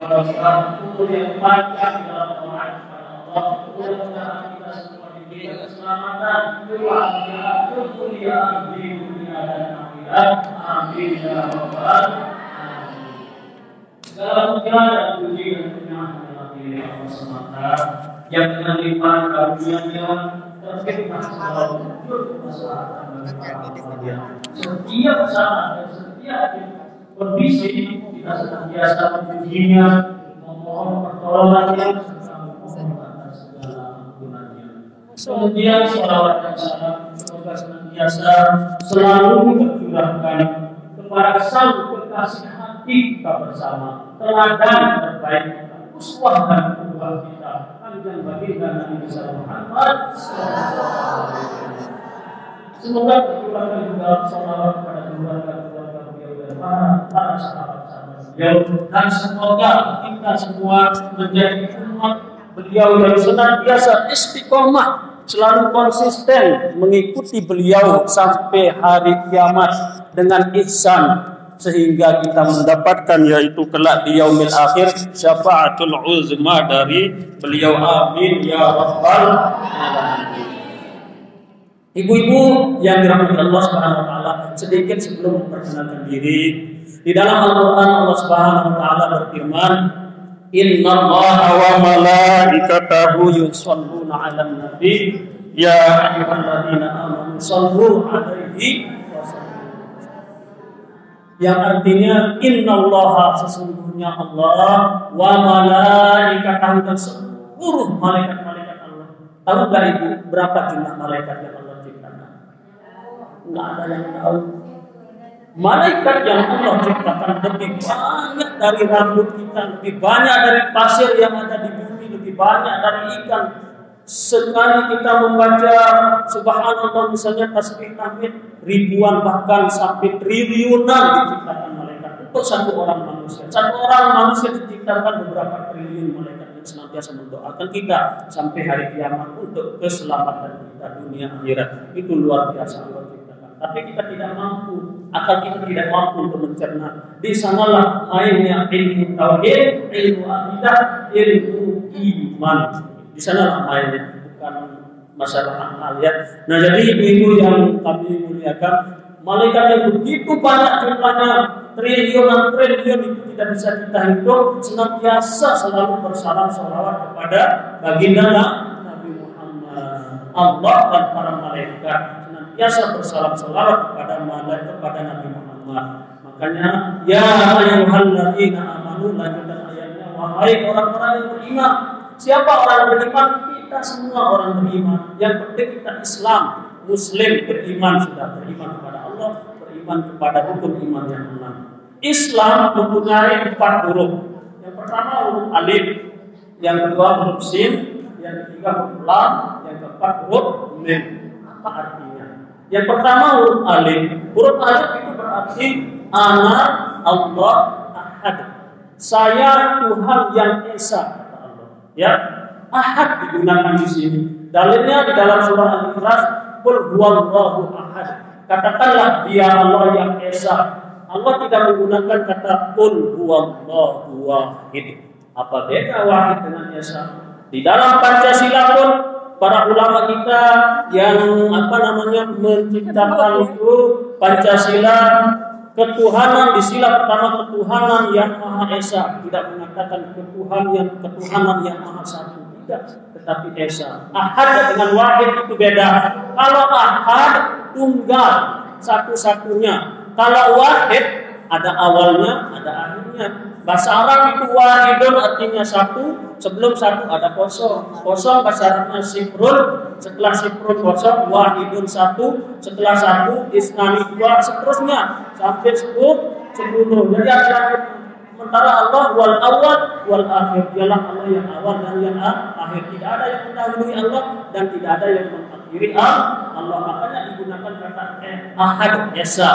Untuk yang panjang dalam doa kepada Allah, mudah-mudahan kita semua diberi keselamatan, kebahagiaan, kemuliaan di dunia dan akhirat. Amin ya rabbal alamin. Segala puja dan puji tentunya hanya milik Allah semata, yang dengan limpahan karunia-Nya terfirman dalam kemaslahatan bagi para manusia. Setiap saat dan setiap kondisi kita senantiasa memujinya, memohon pertolongannya, serta memohon atas segala ampunannya. Kemudian sholawat dan salam semoga senantiasa selalu tercurahkan kepada sang kekasih hati kita bersama, teladan terbaik kita, uswah dan qudwah kita, panjang baginda Nabi besar Muhammad. Semoga tercurahkan juga sholawat kepada keluarga beliau dan para sahabat-sahabat beliau, dan semoga kita semua menjadi umat beliau yang senantiasa istiqomah, selalu konsisten mengikuti beliau sampai hari kiamat dengan ihsan, sehingga kita mendapatkan yaitu kelak di yaumil akhir syafaatul uzma dari beliau. Amin ya rabbal alamin. Ibu-ibu yang dirahmati Allah Subhanahu wa taala, sedikit sebelum memperkenalkan diri, di dalam Al-Qur'an Allah Subhanahu wa taala berfirman, "Innallaha wa malaikatahu yusholluna 'alan nabi, ya ayyuhalladzina amanu shallu 'alaihi wa sallimu." Yang artinya innallaha, sesungguhnya Allah, wa malaikatahu, dan seluruh malaikat-malaikat Allah. Tahu enggak Ibu berapa jumlah malaikat yang Allah ciptakan? Enggak ada yang tahu. Malaikat yang Allah ciptakan lebih banyak dari rambut kita, lebih banyak dari pasir yang ada di bumi, lebih banyak dari ikan. Sekali kita membaca subhanallah misalnya tasbih tahmid, ribuan bahkan sampai triliunan diciptakan malaikat untuk satu orang manusia. Satu orang manusia diciptakan beberapa triliun malaikat yang senantiasa mendoakan kita sampai hari kiamat untuk keselamatan kita dunia akhirat. Itu luar biasa Allah ciptakan. Tapi kita tidak mampu, akal kita tidak mampu untuk mencerna. Di sanalah mainnya ilmu tauhid, ilmu akidah, ilmu iman. Di sanalah mainnya, bukan masalah akal ya. Nah, jadi ibu-ibu yang kami muliakan, malaikat yang begitu banyak jumlahnya, triliunan-triliun itu tidak bisa kita hitung, senantiasa selalu bersalam sholawat kepada baginda Nabi Muhammad. Allah dan para malaikat senantiasa bersalam sholawat kepada Nabi Muhammad. Makanya ya ayyuhalladzina amanu, lanjutan ayatnya, wahai orang-orang yang beriman. Siapa orang beriman? Kita semua orang beriman. Yang penting kita Islam, Muslim, beriman, sudah beriman kepada Allah, beriman kepada hukum iman yang 6. Islam mempunyai 4 huruf. Yang pertama huruf alif, yang kedua huruf sin, yang ketiga huruf lam, yang keempat huruf mim. Apa artinya? Yang pertama huruf alif. Huruf alif itu berarti ana Allah ahad. Saya Tuhan yang esa. Ya, ahad digunakan di sini. Dalilnya di dalam surah Al-Ikhlas, qul huwallahu ahad. Katakanlah dia Allah yang esa. Allah tidak menggunakan kata qul huwallahu wahid. Apa beda wahid dengan esa? Di dalam Pancasila pun para ulama kita yang menciptakan itu Pancasila, ketuhanan, di sila pertama ketuhanan yang Maha Esa, tidak mengatakan ketuhanan yang Maha Satu, tidak, tetapi Esa. Ahad dengan wahid itu beda. Kalau ahad tunggal, satu-satunya. Kalau wahid ada awalnya, ada akhirnya. Bahasa Arab itu wahidun artinya satu, sebelum satu ada kosong. Kosong bahasa Arabnya sifrun, setelah sifrun kosong, wahidun satu, setelah satu isnani dua, seterusnya sampai 10. Jadi ada sementara Allah wal awal wal akhir, dialah Allah yang awal dan yang akhir. Tidak ada yang mendahului Allah dan tidak ada yang mengakhiri Allah. Makanya digunakan kata ahad, esa.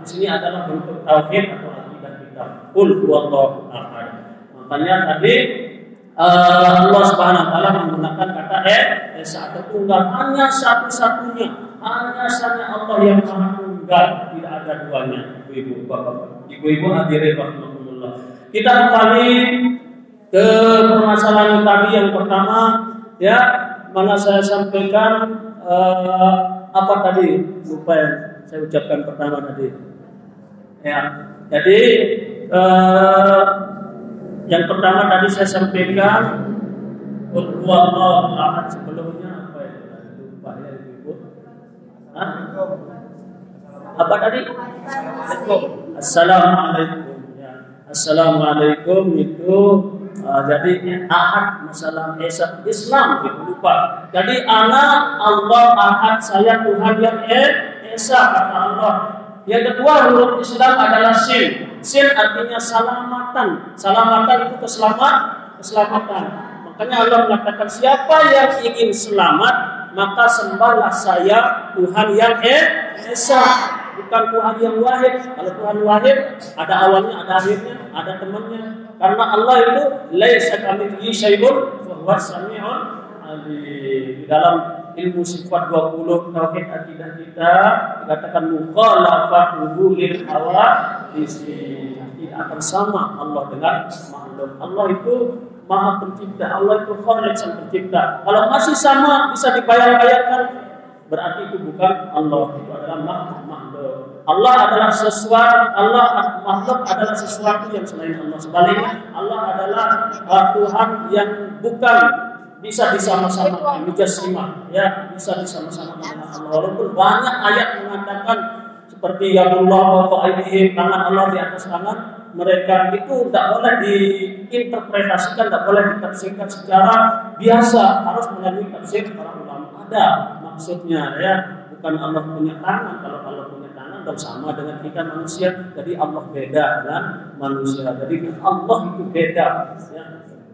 Di sini adalah bentuk tauhid atau akidah kita. Qul huwallahu ahad. Makanya tadi Allah Subhanahu wa taala menggunakan kata esa atau tunggal, hanya satu-satunya, hanya saja Allah yang Maha Tunggal, tidak ada duanya. Ibu-ibu, bapak-bapak, ibu-ibu hadirin rahimakumullah. Kita kembali ke permasalahan tadi yang pertama, ya, mana saya sampaikan apa tadi? Lupa yang saya ucapkan pertama tadi. Ya, jadi yang pertama tadi saya sampaikan Allahu ahad, sebelumnya apa ya? Lupa ya Ibu. Apa tadi? Assalamualaikum. Ya. Assalamualaikum itu jadi ahad, masalah esa Islam itu lupa. Jadi ana Allah ahad, saya Tuhan yang esa, kata Allah. Yang kedua huruf Islam adalah sin. Sin artinya selamatan. Selamatan itu keselamatan. Makanya Allah mengatakan siapa yang ingin selamat maka sembahlah saya Tuhan yang esa, bukan Tuhan yang wahid. Kalau Tuhan wahid ada awalnya, ada akhirnya, ada temannya. Karena Allah itu laisa kamitslihi syai'un wa huwas samiul alim. Di dalam ilmu sifat 20 tauhid akidah kita dikatakan mukhalafatuhu lil hawadisi. Tidak akan sama Allah dengan makhluk. Allah itu Maha Pencipta, Allah itu Khaliq sang pencipta. Kalau masih sama bisa dibayang-bayangkan, berarti itu bukan Allah, itu adalah makhluk. Allah adalah sesuatu, makhluk adalah sesuatu yang selain Allah. Sebaliknya, Allah adalah Tuhan yang bukan bisa disama-sama, mujassimah, ya, bisa disama-sama dengan Allah. Walaupun banyak ayat mengatakan seperti ya Allah wa aidihim, tangan Allah di atas tangan mereka, itu tidak boleh diinterpretasikan, tidak boleh ditafsirkan secara biasa, harus melalui tafsir para ulama. Ada maksudnya, ya, bukan Allah punya tangan. Kalau Allah punya tangan dan sama dengan kita manusia, jadi Allah beda dengan manusia. Jadi Allah itu beda, ya,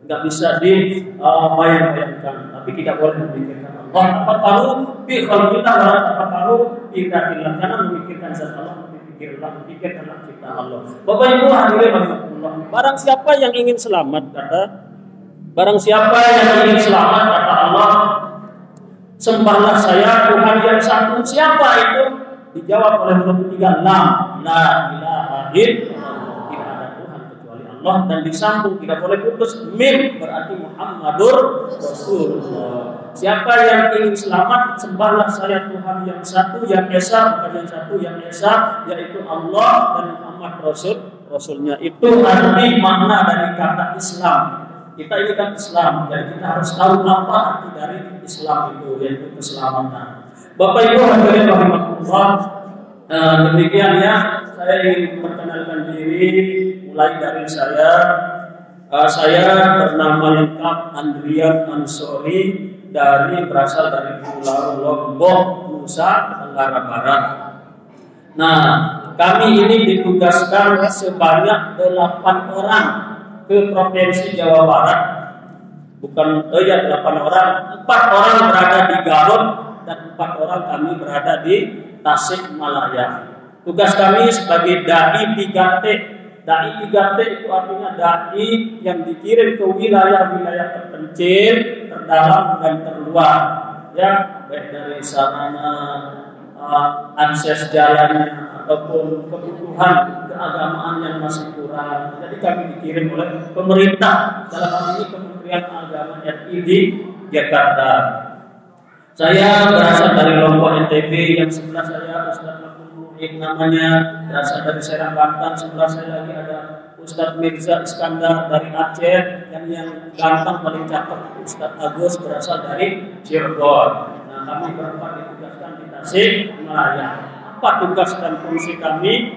nggak bisa dibayang-bayangkan. Tapi kita boleh memikirkan Allah. Apa tahu? Kalau kita apa tahu? Kita bilang karena memikirkan zat Allah, memikirkanlah kita Allah. Bapak Ibu hadirin rahimakumullah. Barang siapa yang ingin selamat, barang siapa yang ingin selamat, kata Allah, sembahlah saya Tuhan yang satu. Siapa itu? Dijawab oleh huruf ketiga, la ilaha illallah. Tidak ada Tuhan kecuali Allah, dan disambung tidak boleh putus min, berarti Muhammadur Rasulullah. Siapa yang ingin selamat, sembahlah saya Tuhan yang satu, yang esa, bukan yang satu, yang esa, yaitu Allah, dan Muhammad Rasulnya. Itu arti makna dari kata Islam. Kita ini kan Islam, jadi kita harus tahu apa arti dari Islam itu, yaitu keselamatan. Bapak Ibu hadirin rahimakumullah, demikian ya, saya ingin memperkenalkan diri mulai dari saya. Saya bernama lengkap Andrian Ansori, berasal dari Pulau Lombok, Nusa Tenggara Barat. Nah, kami ini ditugaskan sebanyak 8 orang ke Provinsi Jawa Barat. Bukan 8 orang, 4 orang berada di Garut dan 4 orang kami berada di Tasikmalaya. Tugas kami sebagai dai 3T. Dai 3T itu artinya dai yang dikirim ke wilayah-wilayah terpencil, terdalam dan terluar, ya, baik dari sarana akses jalannya ataupun kebutuhan keagamaan yang masih kurang. Jadi kami dikirim oleh pemerintah, dalam hal ini Kementerian Agama RI di Jakarta. Saya berasal dari Lombok NTB, yang sebelah saya Ustaz namanya, berasal dari Serang Banten. Sebelah saya lagi ada Ustadz Mirza Iskandar dari Aceh, dan yang ganteng paling cakep Ustadz Agus berasal dari Cirebon. Nah, kami berempat ditugaskan di Tasikmalaya. Apa tugas dan fungsi kami?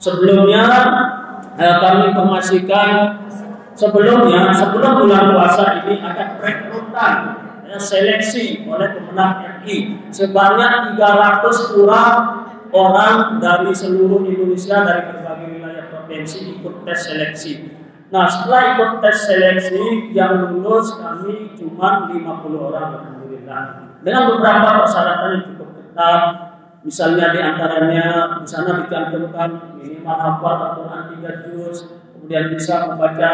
Sebelumnya kami informasikan, sebelum bulan puasa ini ada rekrutan, seleksi oleh Kemenag RI sebanyak 300 kurang orang dari seluruh Indonesia, dari berbagai wilayah provinsi ikut tes seleksi. Nah, setelah ikut tes seleksi, yang lulus kami cuma 50 orang, alhamdulillah. Dengan beberapa persyaratan yang cukup ketat. Misalnya diantaranya di sana dicantumkan minimal hafal Al-Quran 3 juz, kemudian bisa membaca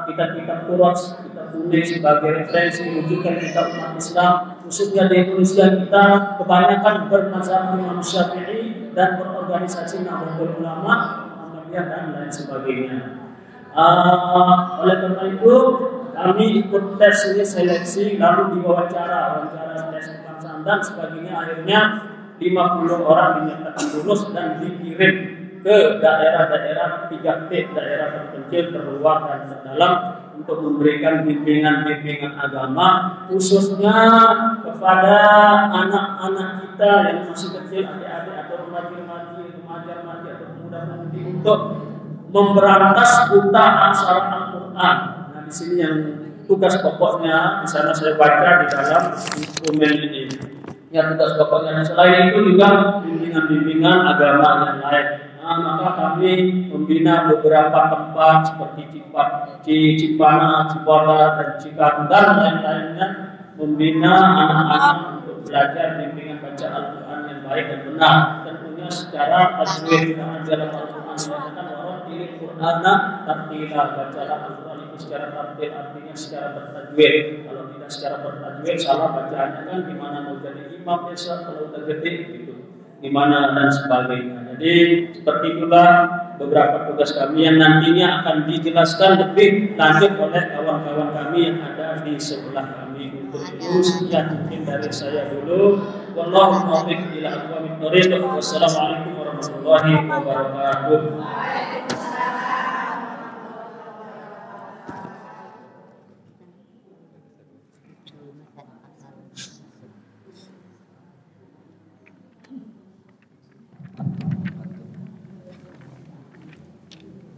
kitab-kitab Quran, kitab kuning sebagai referensi menunjukkan kita umat Islam, khususnya di Indonesia kita kebanyakan bermazhab Imam Syafi'i dan berorganisasi Nahdlatul Ulama, Muhammadiyah dan lain sebagainya. Oleh karena itu kami ikut tes ini seleksi lalu diwawancara tes kebangsaan dan sebagainya, akhirnya 50 orang dinyatakan lulus dan dikirim ke daerah-daerah 3T, daerah terpencil, terluar dan terdalam untuk memberikan bimbingan-bimbingan agama khususnya kepada anak-anak kita yang masih kecil, adik-adik atau remaja-remaja atau pemuda-pemudi untuk memberantas buta aksara Al-Quran. Nah, di sini yang tugas pokoknya di sana saya baca di dalam dokumen ini. Ya, tugas pokoknya. Nah, selain itu juga bimbingan-bimbingan agama yang lain. Nah, maka kami membina beberapa tempat seperti Cipana, Cipola, dan Cikarang dan lain-lainnya, membina anak-anak untuk belajar bimbingan baca Al-Quran yang baik dan benar. Tentunya secara tajwid, karena dalam Al-Quran menyatakan warattilil Qur'ana tartila, bacalah Al-Quran itu secara tartil, artinya secara bertajwid. Kalau tidak secara bertajwid salah bacaannya kan gimana mau jadi imam besok kalau udah gede gitu, gimana dan sebagainya. Jadi seperti itulah beberapa tugas kami yang nantinya akan dijelaskan lebih lanjut oleh kawan-kawan kami yang ada di sebelah kami. Untuk itu sekian mungkin dari saya dulu. Wallahu muwaffiq ila aqwamit thoriq. Wassalamualaikum warahmatullahi wabarakatuh.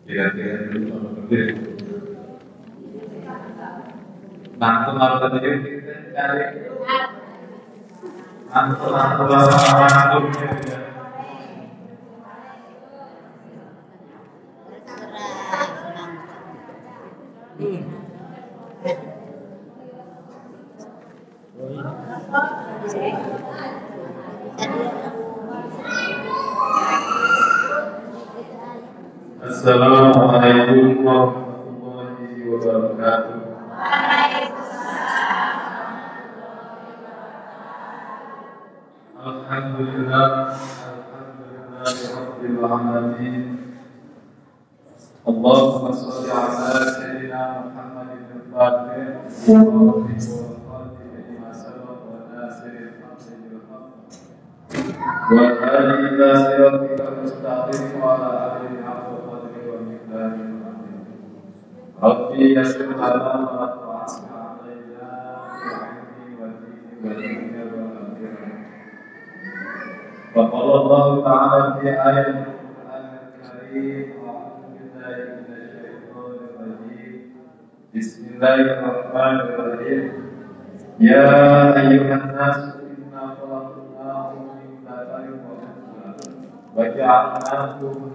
Kira-kira dulu kalau berdiri nanti malu tadi kita cari nanti Assalamualaikum warahmatullahi wabarakatuh. Alhamdulillah rabbil alamin. Allahumma shalli ala sayyidina Muhammadin al-Fatih wa ala ila siratikal mustaqim wa ala alihi Rabbi yasir lana wa tu'asna alayna bi'ilmi wa dini wa dunya wa akhirah. Wa qala Allah ta'ala fi ayatil Qur'anil Karim a'udzu billahi minasy syaithanir rajim. Bismillahirrahmanirrahim. Ya ayyuhan nas inna khalaqnakum min dhakarin wa untha wa ja'alnakum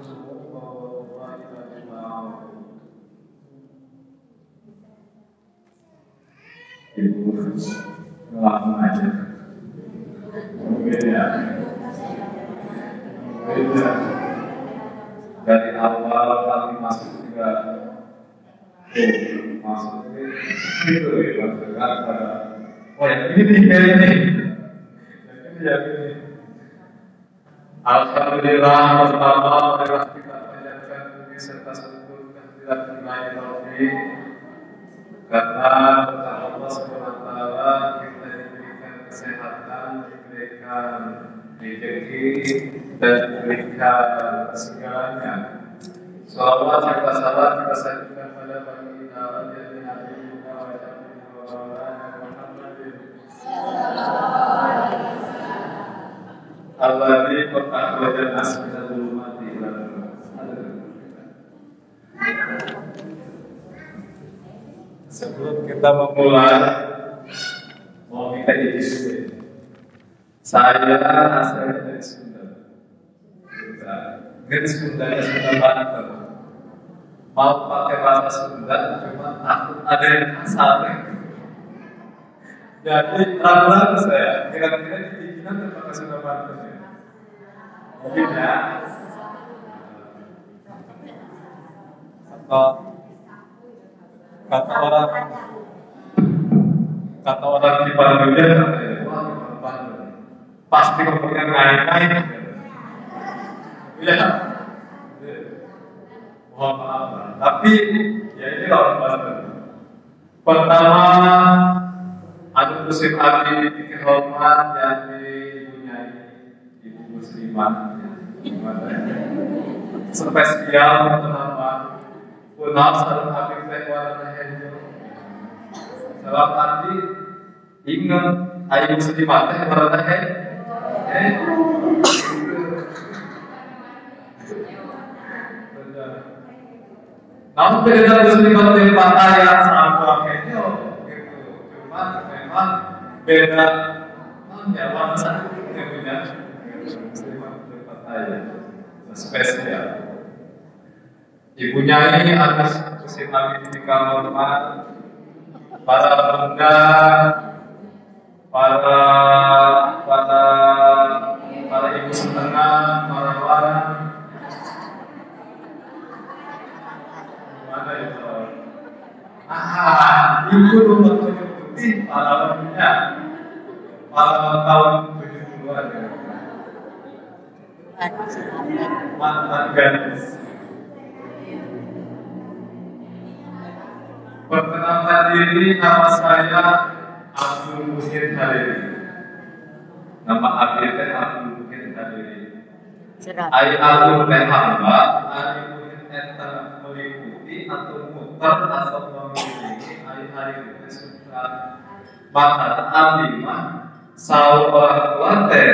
Ibu langsung aja. Beda. Dari awal kami masuk juga masuk itu ya maksudnya oh ya ini kayak ini ya ini. Alhamdulillah pertama marilah kita panjatkan puji serta syukur kehadirat Ilahi Taufiq karena Allah SWT kita diberikan kesehatan, diberikan rezeki dan diberikan segalanya. Salawat serta salam kita sajikan pada baginda Nabi Muhammadin alladzi qad asbina zulumati ila Sebelum kita memulai, mau minta izin. Saya asalnya dari Sunda. Dari Sunda Banten. Mau pakai bahasa Sunda, cuma takut ada yang kasar. Jadi ragu saya. Kira-kira diizinkan terpakai Sunda Banten ya. Mungkin ya. Atau kata orang di Bandung pasti kemudian naik. Ya, mohon maaf. Tapi ya ini lawan pastor. Pertama, ada musim abi kehormat yang dipunyai ibu muslimah, spesial pertama. Punah salam abi kehormat hanya. Salam abi ingat ayu muslimah teh warna namun beda muslimah dari pakaian sama pakaiannya gitu. Cuma memang beda ya bangsa yang punya muslimah dari pakaian spesial. Ibunya ini ada muslimah di kamar para pemuda, para ibu setengah, para warga. Mana itu? Ibu rumah putih para punya para tahun 70-an ya. Mantan gadis. Perkenalkan diri, nama saya Abdul Muhyin Hariri. Nama abdi Abdul Muhyin Hariri. Ai Abdul hamba, ai Muhyin eta meliputi atau muter atau memiliki ai Hariri sutra. Maka abdi mah saur kuate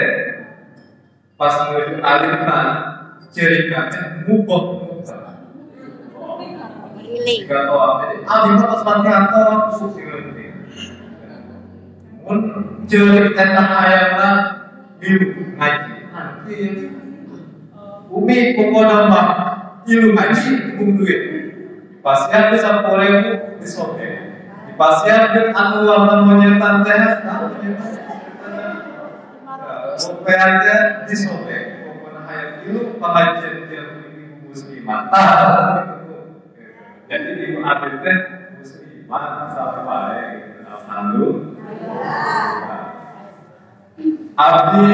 pas menuju alirna ciri kate mubah muter. Jika toa, jadi abdi mah pas latihan toa susi ngerti. Mun ciri tentang ayatna biru ngaji nanti umi pokoknya mah ilu ngaji duit pasien bisa porebu disobe di pasien dia anu lawan monyetan teh aja disobe pokoknya ayat ilu pengajian dia muslimah jadi ibu abdi teh muslimah sampai baik alhamdulillah. Abdi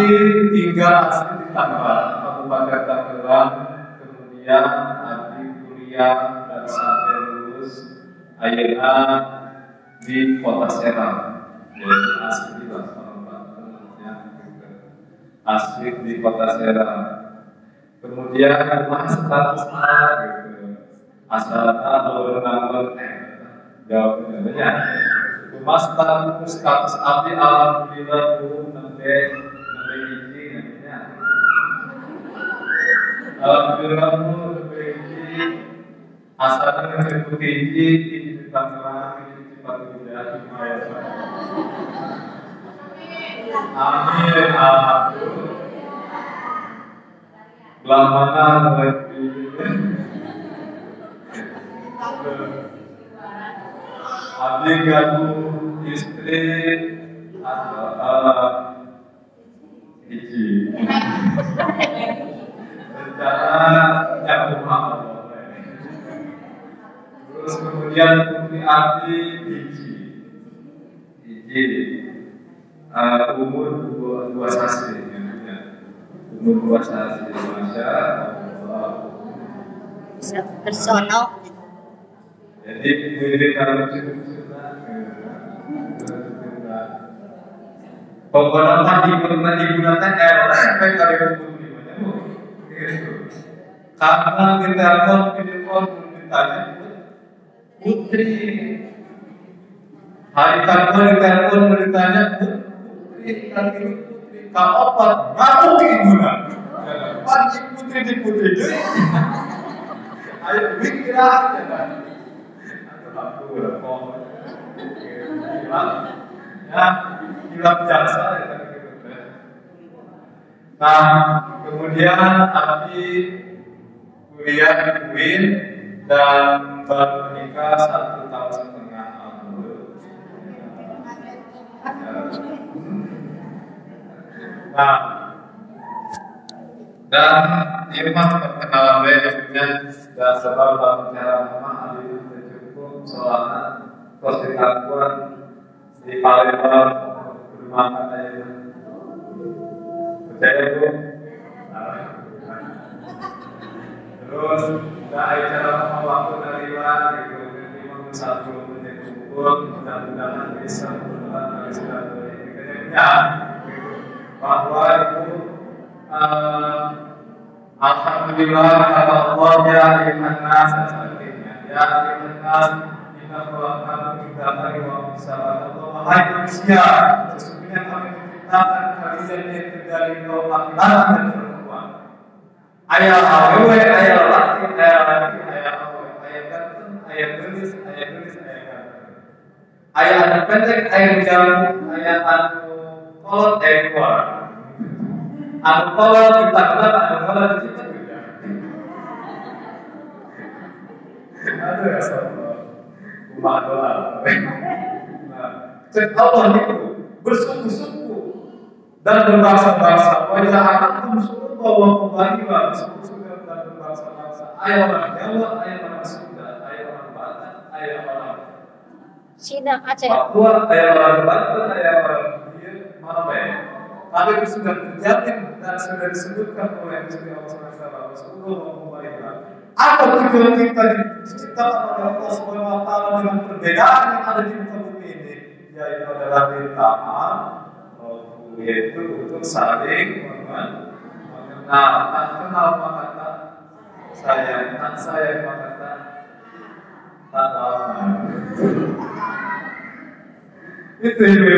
tinggal asli di Tangerang, Kabupaten Tangerang. Kemudian Abdi kuliah dan sampai lulus akhirnya di Kota Serang. Jadi asli lah asli di Kota Serang. Kemudian rumah status asalnya berenang jauh namanya. Rumah status abdi alhamdulillah nembe hiji namanya. Alhamdulillah nembe hiji asalnya nembe hiji di Tangerang di Patuja lumayan. Amin alhamdulillah. Lamana lagi. Abdi gabung istri atau hiji rencana nyambung Allah. Terus kemudian putri Abdi hiji umur 2 sasi umur 2 sasi Masya Allah personal. Jadi murid kalau pokoknya tadi pernah digunakan baik kali putri karena di telepon ditanya putri hari kapan di telepon ditanya putri kalau apa ngaku gimana pancing putri di putri jadi ayo mikir aja aku hilang jasa ya. Nah kemudian Abdi kuliah di UIN dan baru menikah 1,5 tahun. Nah dan ini mah perkenalan punya dan sebab dalam cara memang ahli cukup soalnya konstituan di Palembang rumah katanya percaya itu terus Udah acara waktu dari gitu, memang satu menit kumpul, mudah-mudahan bisa berjalan dari segalanya. Bahwa itu alhamdulillah kata Allah ya ayuhan nas sebagainya. Ya ayuhan nas inna khalaqnakum min dzakarin wa unsa. Wahai manusia, sesungguhnya kami menciptakan kalian itu dari kaum laki-laki dan perempuan. Ayah awewe, ayah laki, ayah awewe, ayah ganteng, ayah gelis, ayah ganteng. Ayah anak pendek, ayah jauh, ayah anu kolot, ayah keluar. Anu kolot kita kelak, anu kolot kita juga. Aduh ya sahabat, umat doa. Cek Allah itu bersungguh-sungguh dan berbangsa-bangsa. Wajah anakkum suruh bahwa kembali bersungguh-sungguh dan berbangsa-bangsa. Ayah orang Jawa, ayah orang Sunda, ayah orang Batak, ayah orang Cina, Aceh, Papua, ayah orang Banten, ayah orang Malaya. Tapi itu sudah terjamin dan sudah disebutkan oleh Nabi Allah SAW. Rasulullah kembali. Apa tujuan kita diciptakan oleh Allah Subhanahu Wa Taala dengan perbedaan yang ada di muka bumi ini? Yaitu adalah pertama, yaitu untuk saling mengenal. Tak kenal maka tak sayang, tak sayang maka tak lama. Itu ibu.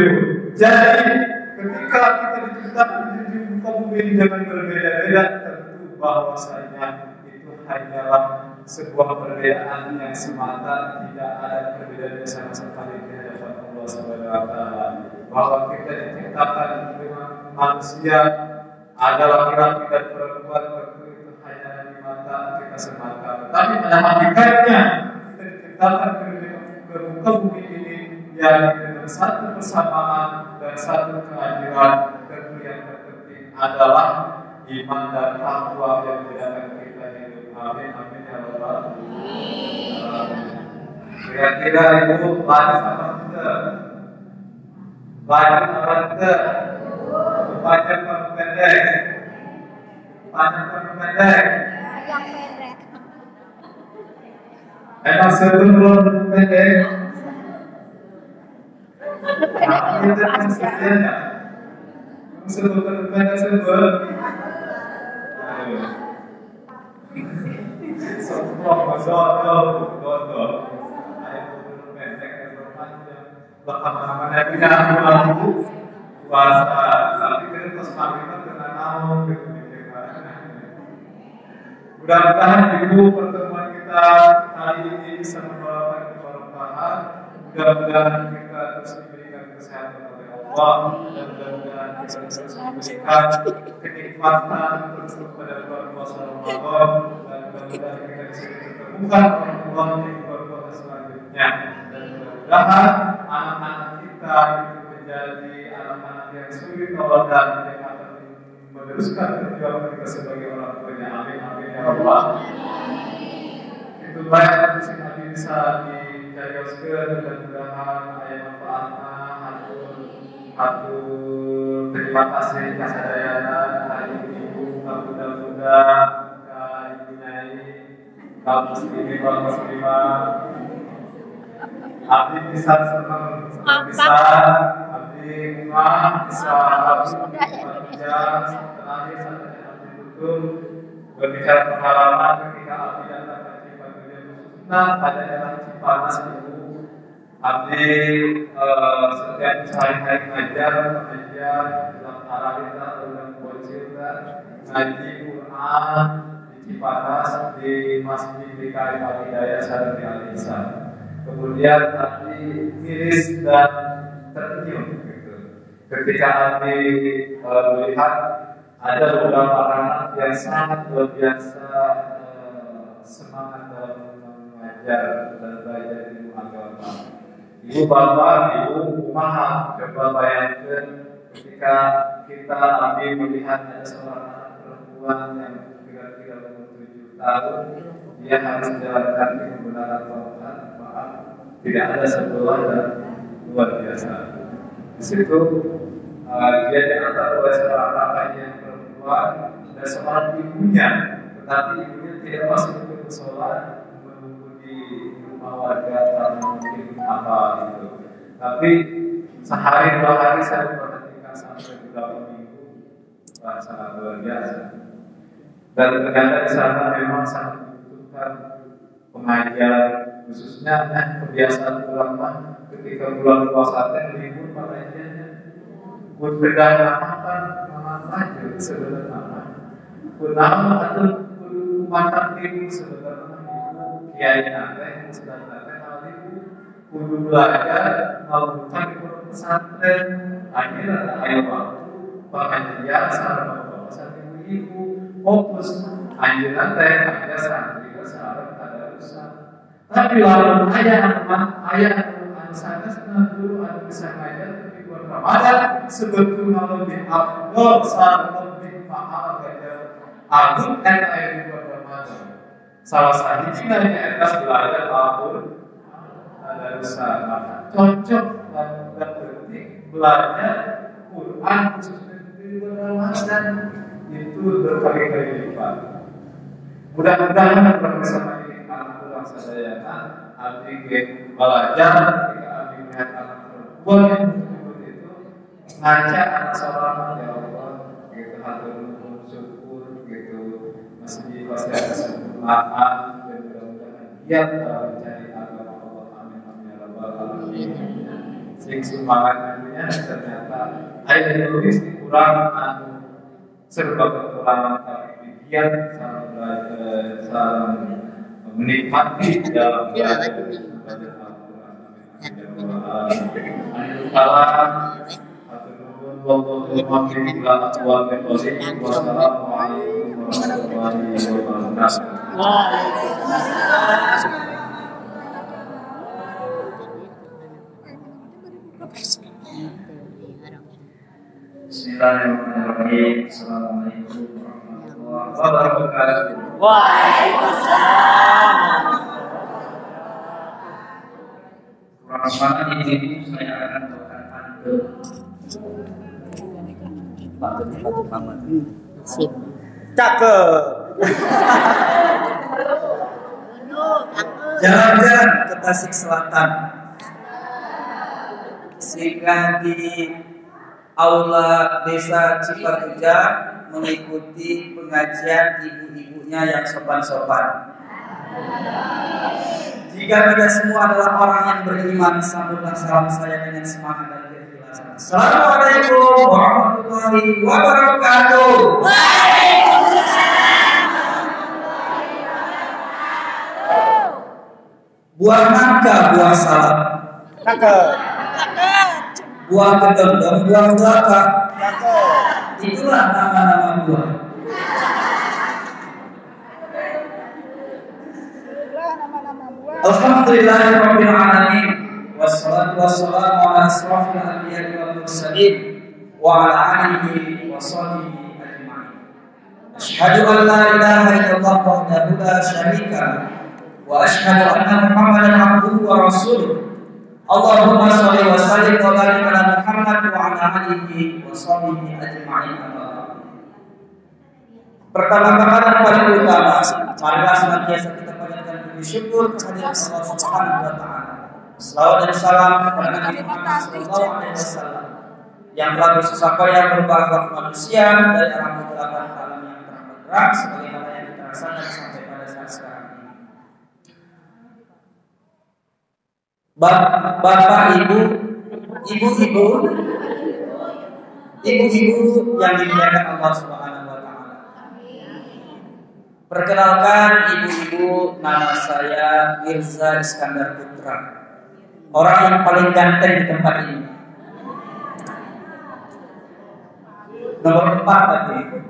Jadi ketika kita diciptakan di muka bumi ini dengan berbeda-beda, tentu bahwasanya itu hanyalah sebuah perbedaan yang semata, tidak ada perbedaan sama sekali di hadapan Allah Subhanahu Wa Taala. Bahwa kita diciptakan dengan manusia ada laki-laki dan perempuan, tentu itu hanya di mata kita semata. Tapi pada hakikatnya kita diciptakan ke muka bumi ini yang dengan satu persamaan dan satu keadilan. Tentu yang terpenting adalah iman dan takwa yang menjadikan kita hidup. Amin amin ya rabbal alamin. Kira-kira itu lanjut apa tidak? Lanjut apa tidak? Panjang atau pendek? Panjang atau pendek? yang pendek. Emang sebelum pendek? Nah, itu kan sebenarnya. Sebelum pendek sebelum. Semua masalah, bagaimana kita puasa, tapi kita terus melakukan dengan namun mudah-mudahan ibu pertemuan kita kali ini bisa membawakan keberkahan. Mudah-mudahan kita terus diberikan kesehatan oleh Allah dan mudah-mudahan kita terus diberikan kenikmatan terus pada bulan puasa Ramadan dan mudah-mudahan kita bisa ditemukan oleh Allah di bulan selanjutnya dan mudah-mudahan anak-anak kita itu menjadi anak-anak yang suri tauladan yang akan meneruskan perjuangan kita sebagai orang tuanya. Amin amin ya Allah. Itu banyak yang bisa dijadikan dan mudah-mudahan ayat manfaatnya atur terima kasih kasadayana hari ibu muda-muda ibu nyai kaum muslimin wal muslimah. Abdi bisa senang bisa abdi rumah bisa bekerja terakhir sampai abdi tutup berbicara pengalaman ketika abdi datang ke Cipanas pada daerah Cipanas itu abdi setiap sehari-hari ngajar dalam arahita dalam bocil ngaji Quran di Cipanas di Masjid DKI Al-Hidayah Syarif Al-Ihsan. Kemudian Abdi miris dan tersenyum gitu. Ketika Abdi melihat ada beberapa anak yang sangat luar biasa semangat dalam mengajar dan belajar ilmu agama. Ibu bapak, ibu kumaha, coba bayangkan ketika kita Abdi melihat ada seorang anak perempuan yang kira-kira umur 7 tahun, dia harus jalan kaki menggunakan tongkat. Tidak ada sekolah dan luar biasa. Di situ dia diantar oleh seorang kakaknya yang perempuan dan seorang ibunya, tetapi ibunya tidak masuk ke untuk sholat menunggu di rumah warga atau mungkin apa gitu. Tapi sehari 2 hari saya memperhatikan sampai beberapa minggu, sangat luar biasa. Dan ternyata di sana memang sangat membutuhkan pengajar, khususnya kebiasaan ulama ketika bulan puasa libur pengajiannya berbeda makan aja sebenarnya. Kunam atau umat ibu sebenarnya kiai nanti sedang hal itu kudu belajar melakukan di pondok pesantren. Akhirnya ayo waktu pengajian sama bapak ibu fokus anjuran teh ada santri kesalahan ada usaha. Tapi lalu ayah sana senang dulu ada bisa ngajar tapi buat Ramadan sebetulnya lebih afdol saat lebih mahal ngajar agung dan air buat Ramadan. Salah satu jinanya atas belajar tahun ada usaha cocok dan penting belajar Quran khususnya di bulan Ramadan itu berkali-kali lipat. Mudah-mudahan bersama ini anak bangsa saya abdi belajar ketika abdi melihat anak perempuan yang seperti itu ngajak anak seorang ya Allah gitu hatur nuhun syukur gitu masih pasti ada kesempurnaan dan mudah-mudahan giat dalam mencari agama Allah amin amin ya rabbal alamin. Sing semangatnya ternyata ayat tulis kurang serba kekurangan tapi giat saling menikmati dalam belajar Al-Quran. Bismillahirrahmanirrahim. Assalamualaikum warahmatullahi wabarakatuh. Waalaikumsalam. Ramadan ini saya akan bawakan pantun. Sip. Cakep. Jalan-jalan ke Tasik Selatan. Singgah di Aula Desa Cipateja mengikuti pengajian ibu-ibunya yang sopan-sopan. Jika kita semua adalah orang yang beriman, sambutlah salam saya dengan semangat dan keikhlasan. Assalamualaikum warahmatullahi wabarakatuh. Buah nangka, buah salak. Buah kedondong, buah kelapa. Itulah nama-nama buah. Alhamdulillahirabbil alamin. Wassalatu wassalamu ala asrofil anbiya'i wal mursalin wa ala alihi wa sahbihi ajma'in. Asyhadu an la ilaha illallah wahdahu la syarika lahu wa asyhadu anna Muhammadan abduhu wa rasuluh. Allahumma shalli wa sallim wa barik ala Muhammad wa ala alihi wa sahbihi ajma'in. Pertama-tama dan paling utama, marilah senantiasa kita panjatkan puji syukur kehadirat Allah Subhanahu wa taala. Selawat dan salam kepada Nabi Muhammad sallallahu alaihi wasallam yang telah bersusah payah merubah akhlak manusia dari alam kegelapan ke alam yang terang benderang sebagaimana yang kita rasakan sampai pada saat sekarang ini. Bapak, Ibu, ibu-ibu yang dimuliakan Allah Subhanahu wa taala. Perkenalkan ibu-ibu, nama saya Mirza Iskandar Putra. Orang yang paling ganteng di tempat ini. Nomor 4 tadi.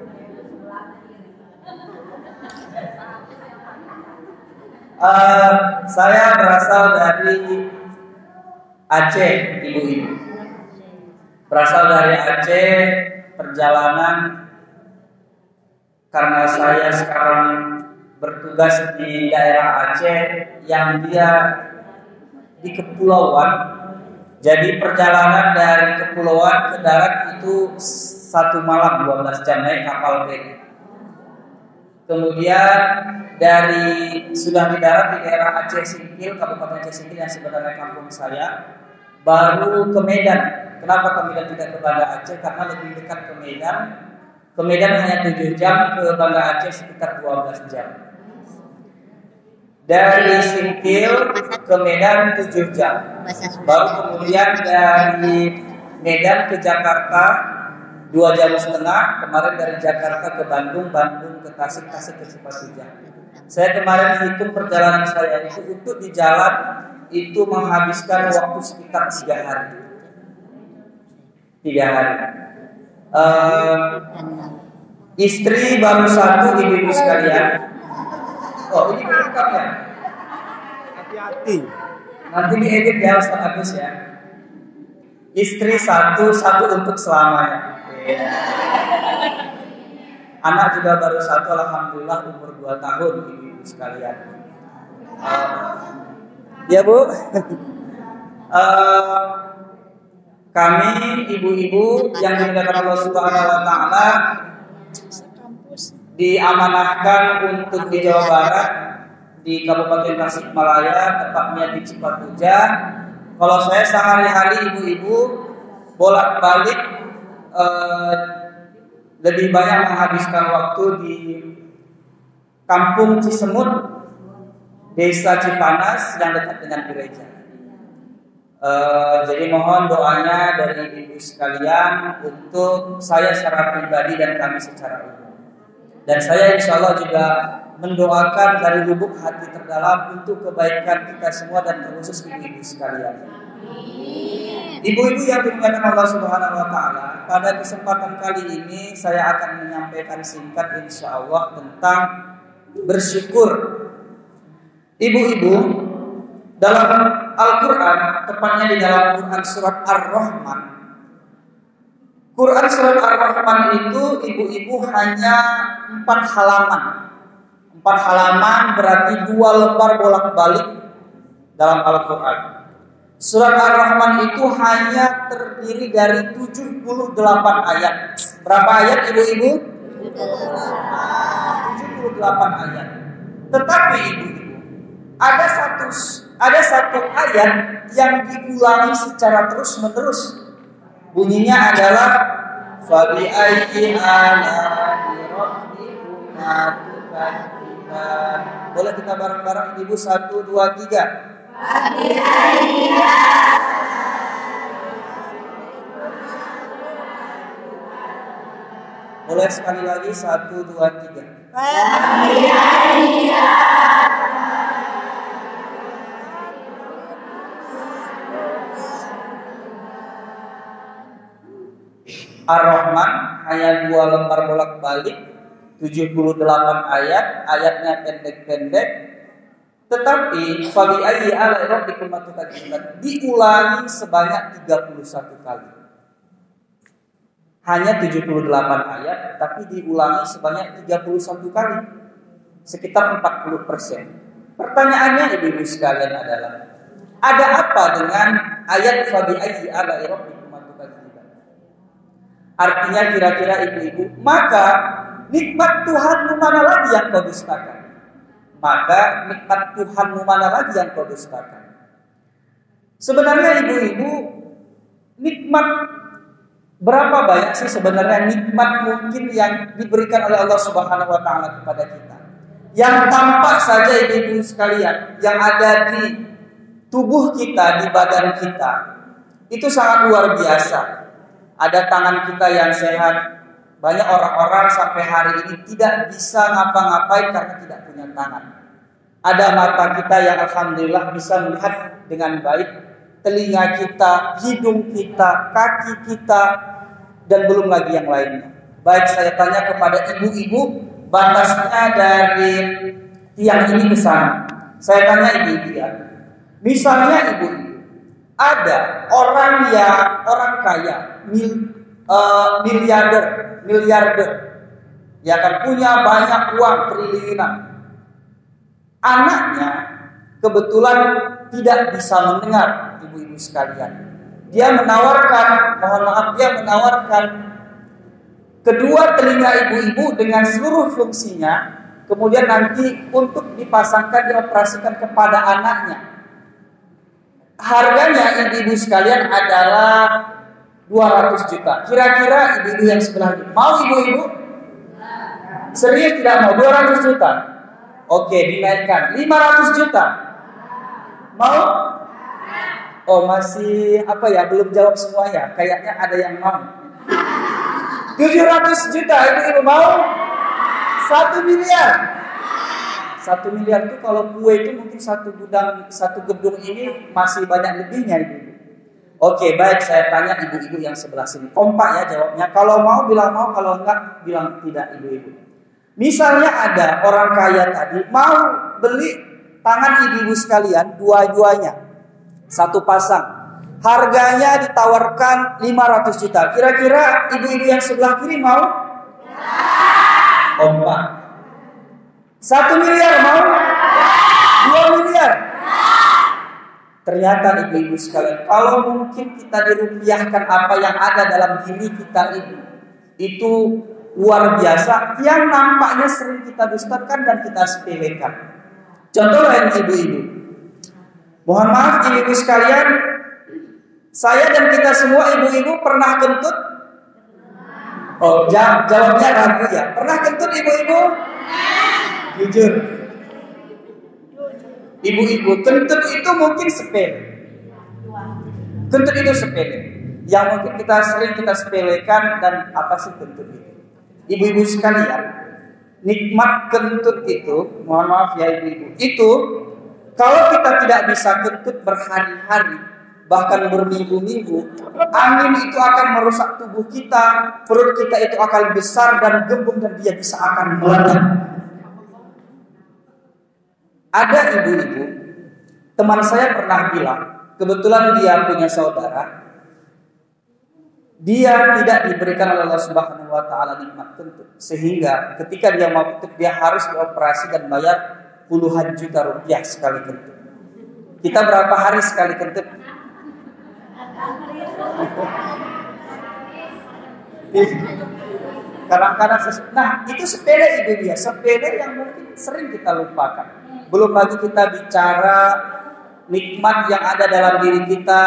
Saya berasal dari Aceh, ibu-ibu. Berasal dari Aceh, perjalanan karena saya sekarang bertugas di daerah Aceh yang dia di kepulauan. Jadi perjalanan dari kepulauan ke darat itu 1 malam 12 jam naik kapal feri. Kemudian sudah mendarat di daerah Aceh Singkil, Kabupaten Aceh Singkil yang sebenarnya kampung saya, baru ke Medan. Kenapa ke Medan tidak ke Banda Aceh? Karena lebih dekat ke Medan. Ke Medan hanya 7 jam, ke Banda Aceh sekitar 12 jam. Dari Singkil ke Medan 7 jam. Baru kemudian dari Medan ke Jakarta 2 jam setengah. Kemarin dari Jakarta ke Bandung, Bandung ke Tasik, Tasik ke Cipatujah. Saya kemarin hitung perjalanan saya itu untuk di jalan itu menghabiskan waktu sekitar 3 hari. 3 hari. Istri baru 1, ibu-ibu sekalian. Oh, ini berlengkap ya? Hati-hati. Nanti diedit ya Ustaz Agus ya. Istri 1 untuk selamanya. Anak juga baru 1, alhamdulillah umur 2 tahun, ibu-ibu sekalian. Ya Bu. Kami ibu-ibu yang dimuliakan Allah Subhanahu wa taala diamanahkan untuk di Jawa Barat, di Kabupaten Tasikmalaya, tepatnya di Cipatujah. Kalau saya sehari-hari ibu-ibu bolak-balik lebih banyak menghabiskan waktu di Kampung Cisemut, Desa Cipanas yang dekat dengan gereja. Jadi mohon doanya dari ibu sekalian untuk saya secara pribadi dan kami secara umum. Dan saya insya Allah juga mendoakan dari lubuk hati terdalam untuk kebaikan kita semua dan terkhusus ibu-ibu sekalian. Ibu-ibu yang dimuliakan Allah Subhanahu wa taala, pada kesempatan kali ini saya akan menyampaikan singkat insya Allah tentang bersyukur. Ibu-ibu, dalam Al-Quran, tepatnya di dalam Quran surat Ar-Rahman. Quran surat Ar-Rahman itu ibu-ibu hanya 4 halaman. 4 halaman berarti 2 lembar bolak-balik dalam Al-Quran. Surat Ar-Rahman itu hanya terdiri dari 78 ayat. Berapa ayat ibu-ibu? 78 ayat. Tetapi ibu-ibu, ada satu ayat yang diulangi secara terus-menerus. Bunyinya adalah Fabi ayyi ala'i rabbikuma tukadziban. Boleh kita bareng-bareng ibu 1, 2, 3. Boleh sekali lagi 1, 2, 3. Ar-Rahman hanya 2 lembar bolak-balik, 78 ayat, ayatnya pendek-pendek. Tetapi Fabi ayyi ala'i rabbikuma tukadziban diulangi sebanyak 31 kali. Hanya 78 ayat, tapi diulangi sebanyak 31 kali, sekitar 40%. Pertanyaannya ibu-ibu sekalian adalah, ada apa dengan ayat Fabi ayyi ala'i rabbikuma tukadziban? Artinya kira-kira ibu-ibu, maka nikmat Tuhanmu mana lagi yang kau dustakan? Maka nikmat Tuhanmu mana lagi yang kau dustakan? Sebenarnya ibu-ibu, nikmat berapa banyak sih sebenarnya nikmat mungkin yang diberikan oleh Allah Subhanahu wa taala kepada kita? Yang tampak saja ibu-ibu sekalian, yang ada di tubuh kita, di badan kita, itu sangat luar biasa. Ada tangan kita yang sehat. Banyak orang-orang sampai hari ini tidak bisa ngapa-ngapain karena tidak punya tangan. Ada mata kita yang alhamdulillah bisa melihat dengan baik, telinga kita, hidung kita, kaki kita, dan belum lagi yang lainnya. Baik, saya tanya kepada ibu-ibu, batasnya dari tiang ini ke sana. Saya tanya ibu-ibu ya, misalnya ibu, ada orang kaya, miliarder, ya kan, punya banyak uang triliunan. Anaknya kebetulan tidak bisa mendengar, ibu-ibu sekalian. Dia menawarkan kedua telinga ibu-ibu dengan seluruh fungsinya kemudian nanti untuk dipasangkan dioperasikan kepada anaknya. Harganya ibu-ibu sekalian adalah 200 juta. Kira-kira ibu-ibu yang sebelah ini mau ibu-ibu? Serius tidak mau? 200 juta. Oke, dinaikkan 500 juta. Mau? Oh, masih apa ya? Belum jawab semuanya. Kayaknya ada yang mau. 700 juta ibu-ibu mau? 1 miliar. 1 miliar itu kalau kue itu mungkin satu gudang, satu gedung ini masih banyak lebihnya ibu-ibu. Oke, baik, saya tanya ibu-ibu yang sebelah sini. Kompak ya jawabnya. Kalau mau bilang mau, kalau enggak bilang tidak ibu-ibu. Misalnya ada orang kaya tadi mau beli tangan ibu-ibu sekalian dua-duanya. Satu pasang. Harganya ditawarkan 500 juta. Kira-kira ibu-ibu yang sebelah kiri mau? Kompak. 1 miliar mau? 2 miliar? Ternyata ibu-ibu sekalian, kalau mungkin kita dirupiahkan apa yang ada dalam diri kita itu luar biasa, yang nampaknya sering kita dustakan dan kita sepelekan. Contoh lain ibu-ibu. Mohon maaf ibu-ibu sekalian, saya dan kita semua ibu-ibu pernah kentut? Oh, jawabnya ragu ya. Pernah kentut ibu-ibu? Jujur. Ibu-ibu, kentut itu mungkin sepele. Kentut itu sepele. Yang mungkin kita sering kita sepelekan dan apa sih kentut itu? Ibu-ibu sekalian, nikmat kentut itu, mohon maaf ya ibu-ibu, itu kalau kita tidak bisa kentut berhari-hari, bahkan berminggu-minggu, angin itu akan merusak tubuh kita, perut kita itu akan besar dan gembung dan dia bisa akan meledak. Ada ibu-ibu, teman saya pernah bilang, kebetulan dia punya saudara, dia tidak diberikan oleh Allah Subhanahu wa taala nikmat kentut, sehingga ketika dia mau kentut dia harus dioperasi dan bayar puluhan juta rupiah sekali kentut. Kita berapa hari sekali kentut? Kadang-kadang nah itu sepele ibu dia, sepele yang mungkin sering kita lupakan. Belum lagi kita bicara nikmat yang ada dalam diri kita,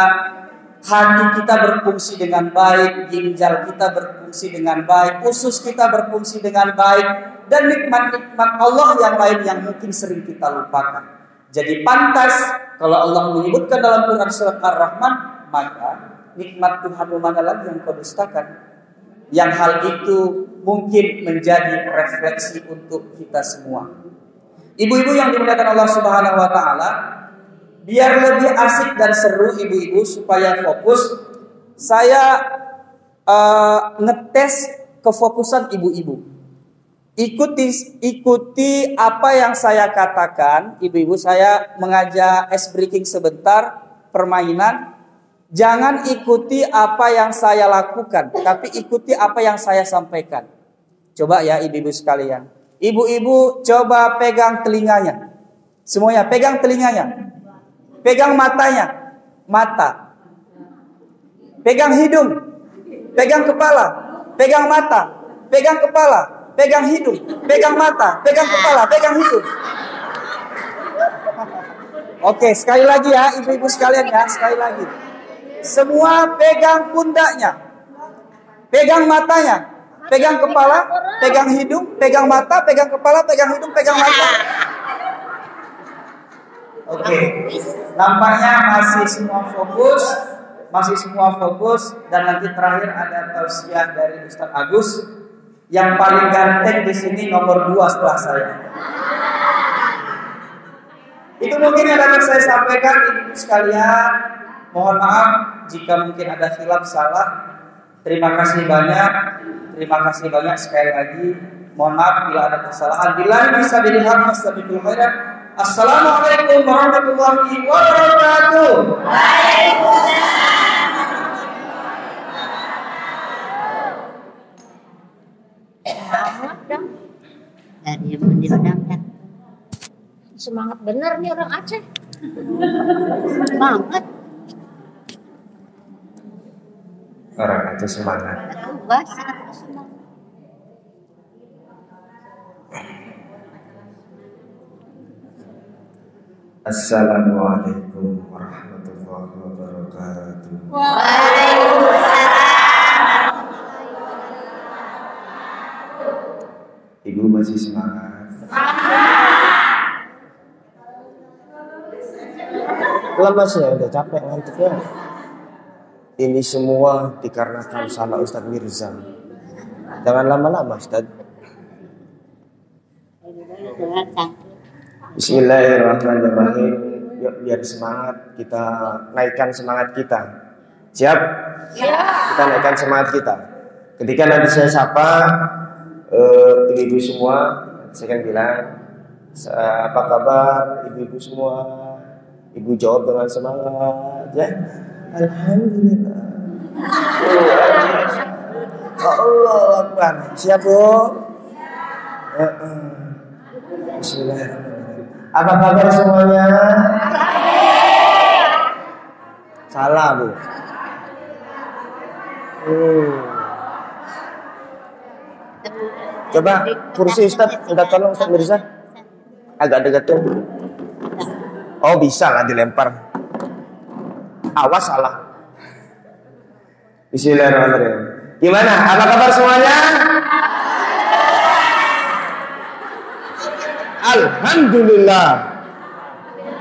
hati kita berfungsi dengan baik, ginjal kita berfungsi dengan baik, usus kita berfungsi dengan baik, dan nikmat-nikmat Allah yang lain yang mungkin sering kita lupakan. Jadi pantas kalau Allah menyebutkan dalam Quran surat Ar-Rahman, maka nikmat Tuhanmu mana lagi yang kau dustakan? Yang hal itu mungkin menjadi refleksi untuk kita semua. Ibu-ibu yang dimuliakan Allah Subhanahu wa taala, biar lebih asik dan seru ibu-ibu supaya fokus, saya ngetes kefokusan ibu-ibu. Ikuti apa yang saya katakan, ibu-ibu. Saya mengajak ice breaking sebentar, permainan. Jangan ikuti apa yang saya lakukan, tapi ikuti apa yang saya sampaikan. Coba ya ibu-ibu sekalian. Ibu-ibu coba pegang telinganya. Semuanya pegang telinganya. Pegang matanya. Mata. Pegang hidung. Pegang kepala. Pegang mata. Pegang kepala. Pegang hidung. Pegang mata. Pegang kepala. Pegang hidung. Oke, sekali lagi ya ibu-ibu sekalian ya. Sekali lagi. Semua pegang pundaknya. Pegang matanya. Pegang kepala, pegang hidung, pegang mata, pegang kepala, pegang hidung, pegang mata. Oke. Nampaknya masih semua fokus, dan nanti terakhir ada tausiah dari Ustaz Agus yang paling ganteng di sini, nomor 2 setelah saya. Itu mungkin yang dapat saya sampaikan ibu sekalian. Mohon maaf jika mungkin ada khilaf salah. Terima kasih banyak. Terima kasih banyak sekali lagi. Mohon maaf bila ada kesalahan. Bila bisa dilihat fastabiqul khairat. Assalamualaikum warahmatullahi wabarakatuh. Semangat dong. Dan dia mendirdangkan. Semangat bener nih orang Aceh. Banget. Orang Aceh semangat. Enggak sih. Assalamualaikum warahmatullahi wabarakatuh. Ibu masih semangat? Lemas ya, udah capek ngantuknya. Ini semua dikarenakan salah Ustadz Mirza. Jangan lama-lama Ustadz. Bismillahirrahmanirrahim. Yuk biar semangat, kita naikkan semangat kita. Siap? Siap. Kita naikkan semangat kita. Ketika nanti saya sapa ibu-ibu semua, saya akan bilang, apa kabar ibu-ibu semua? Ibu jawab dengan semangat, ya. Alhamdulillah. Allah Akbar. Siap Bu? Bismillahirrahmanirrahim. Apa kabar semuanya? Salah Bu. Coba kursi Ustaz, minta tolong Ustaz Mirza. Agak dekat tuh. Oh bisa lah dilempar. Awas salah. Bismillahirrahmanirrahim. Gimana? Apa kabar semuanya? Alhamdulillah.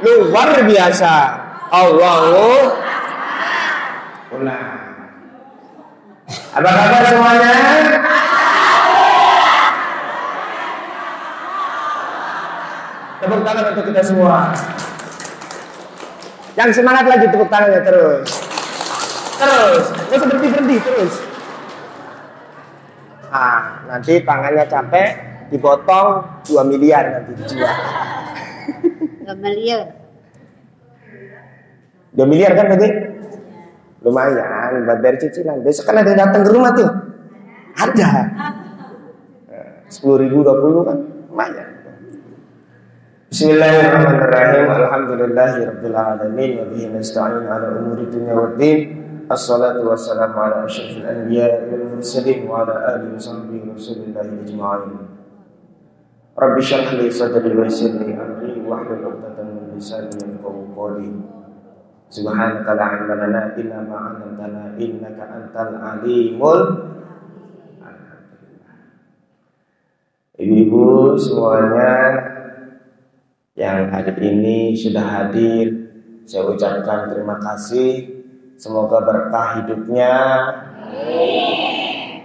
Luar biasa. Allahu Akbar. Apa kabar semuanya? Tepuk tangan untuk kita semua. Yang semangat lagi tepuk tangannya terus. Terus, nggak usah berhenti terus. Ah, nanti tangannya capek, dipotong 2 miliar nanti dijual. 2 miliar. 2 miliar kan tadi? Lumayan buat bayar cicilan. Besok kan ada yang datang ke rumah tuh. Ada. 10.000, 20 kan lumayan. Bismillahirrahmanirrahim. Alhamdulillahirabbil alamin wa bihi nasta'in 'ala umuri dunya waddin. Assalatu wassalamu ala asyrafil anbiya'i wal mursalin wa ala alihi wa sahbihi rasulillahi ajma'in. Rabbi shrah li sadri wa yassir li amri wahlul 'uqdatam min lisani yafqahu qawli. Subhanaka la 'ilma lana illa ma 'allamtana innaka antal alimul. Ibu-ibu semuanya yang hari ini sudah hadir, saya ucapkan terima kasih. Semoga berkah hidupnya.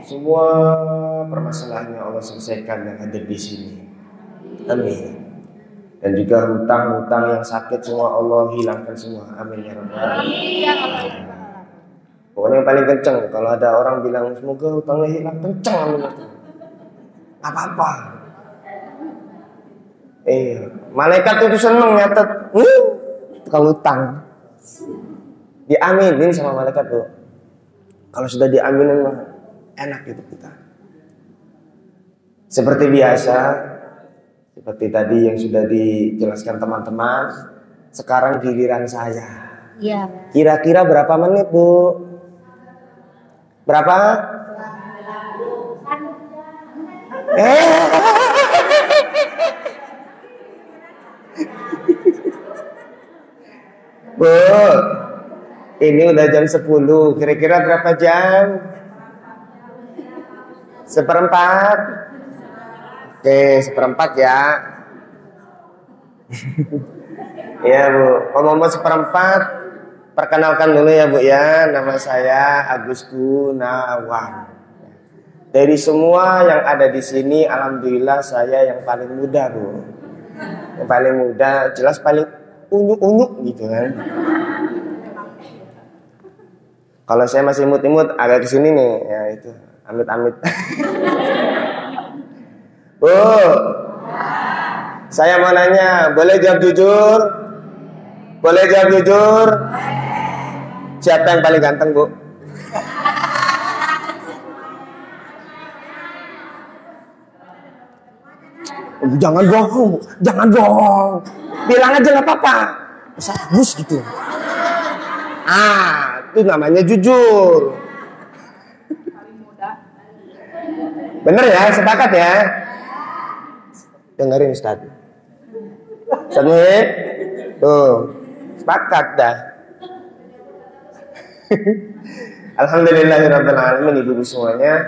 Semua permasalahannya Allah selesaikan yang hadir di sini. Amin. Dan juga hutang-hutang yang sakit semua Allah hilangkan semua. Amin ya rabbal alamin. Pokoknya yang paling kenceng kalau ada orang bilang semoga hutangnya hilang, kenceng amin. Apa-apa. Malaikat itu seneng nyatet tukang hutang. Diaminin sama malaikat tuh. Kalau sudah diaminin mah enak gitu kita. Seperti biasa, seperti tadi yang sudah dijelaskan teman-teman, sekarang giliran saya. Iya. Kira-kira berapa menit, Bu? Berapa? Bu, ini udah jam 10. Kira-kira berapa jam? 1/4. Oke, 1/4 ya. Iya Bu, ngomong 1/4, perkenalkan dulu ya Bu ya. Nama saya Agus Gunawan. Dari semua yang ada di sini, alhamdulillah saya yang paling muda Bu. Yang paling muda, jelas paling unyuk-unyuk gitu kan. Kalau saya masih imut-imut agak kesini nih, ya itu amit-amit. Bu, saya mau nanya, boleh jawab jujur? Boleh jawab jujur? Siapa yang paling ganteng, Bu? Jangan bohong, jangan bohong. Bilang aja nggak apa-apa. Masa Agus gitu. Itu namanya jujur. Bener ya, sepakat ya. Dengerin Ustaz. Ustaz Muhib, Tuh, sepakat dah. Alhamdulillahirrahmanirrahim, ibu-ibu semuanya.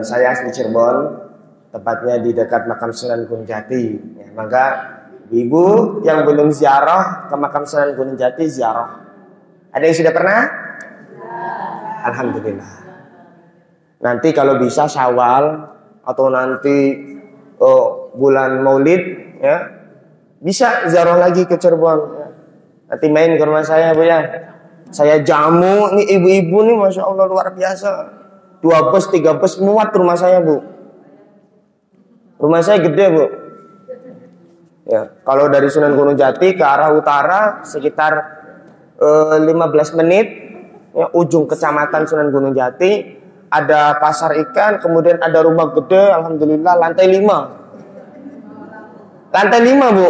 Saya asli Cirebon, tepatnya di dekat makam Sunan Gunung Jati. Ya, maka ibu yang belum ziarah ke makam Sunan Gunung Jati, ziarah. Ada yang sudah pernah? Alhamdulillah. Nanti kalau bisa Syawal atau nanti bulan Maulid, ya bisa ziarah lagi ke Cirebon. Nanti main ke rumah saya, Bu ya. Saya jamu nih ibu-ibu nih, masya Allah luar biasa. 2 bus, 3 bus muat rumah saya, Bu. Rumah saya gede, Bu. Ya, kalau dari Sunan Gunung Jati ke arah utara sekitar 15 menit, ya, ujung kecamatan Sunan Gunung Jati. Ada pasar ikan, kemudian ada rumah gede, alhamdulillah lantai 5. Lantai 5, Bu.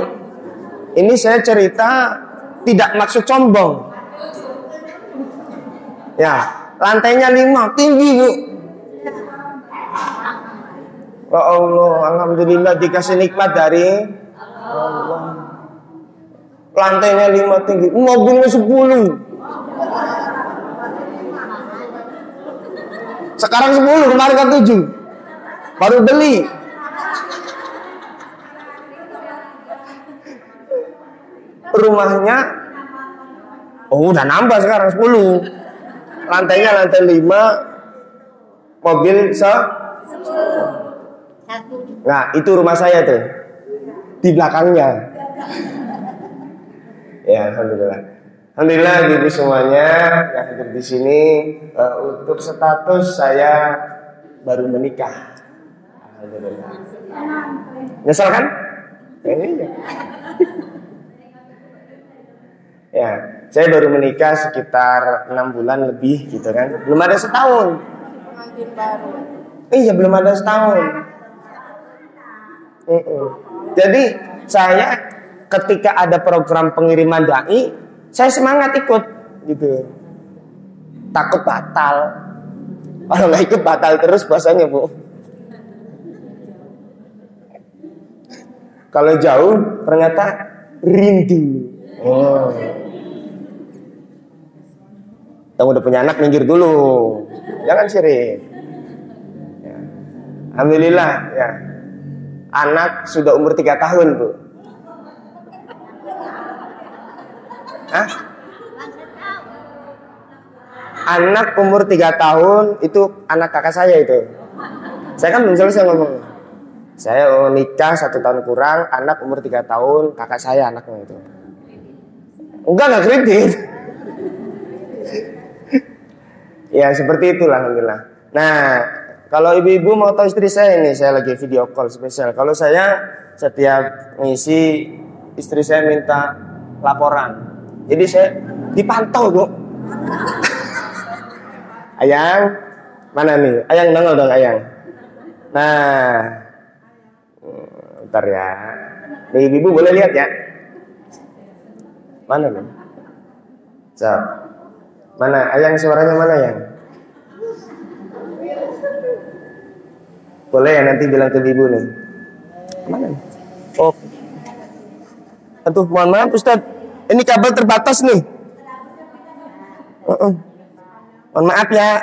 Ini saya cerita tidak maksud sombong. Ya, lantainya 5, tinggi, Bu. Ya Allah, alhamdulillah dikasih nikmat dari Allah. Lantainya 5 tinggi, mobilnya 10. Sekarang 10, kemarin kan 7. Baru beli. Rumahnya udah nambah sekarang 10. Lantainya lantai 5, mobil Nah, itu rumah saya tuh. Di belakangnya. Ya, alhamdulillah. Alhamdulillah ibu semuanya yang hadir di sini, untuk status saya baru menikah. Alhamdulillah. Nyesel kan? Iya. Ya, saya baru menikah sekitar 6 bulan lebih gitu kan. Belum ada setahun. Iya, belum ada setahun. Jadi saya ketika ada program pengiriman dai, saya semangat ikut gitu. Takut batal. Kalau nggak ikut batal terus puasanya, Bu. Kalau jauh ternyata rindu. Yang udah punya anak minggir dulu, jangan sirik. Ya. Alhamdulillah ya. Anak sudah umur 3 tahun, Bu. Hah? Anak umur 3 tahun itu anak kakak saya itu. Saya kan belum selesai ngomong. Saya nikah 1 tahun kurang, anak umur 3 tahun, kakak saya anaknya itu. Enggak kredit. Ya seperti itulah, alhamdulillah. Nah, kalau ibu-ibu mau tahu istri saya ini, saya lagi video call spesial. Kalau saya setiap ngisi, istri saya minta laporan. Jadi saya dipantau, Bu. Ayang, mana nih? Ayang nongol dong, Ayang. Nah, bentar ya. Nih, ibu boleh lihat ya. Mana nih? So, mana? Ayang suaranya mana, Ayang? Boleh ya nanti bilang ke ibu nih. Mana nih? Oh. Aduh, mohon maaf Ustaz. Ini kabel terbatas nih. Mohon maaf ya.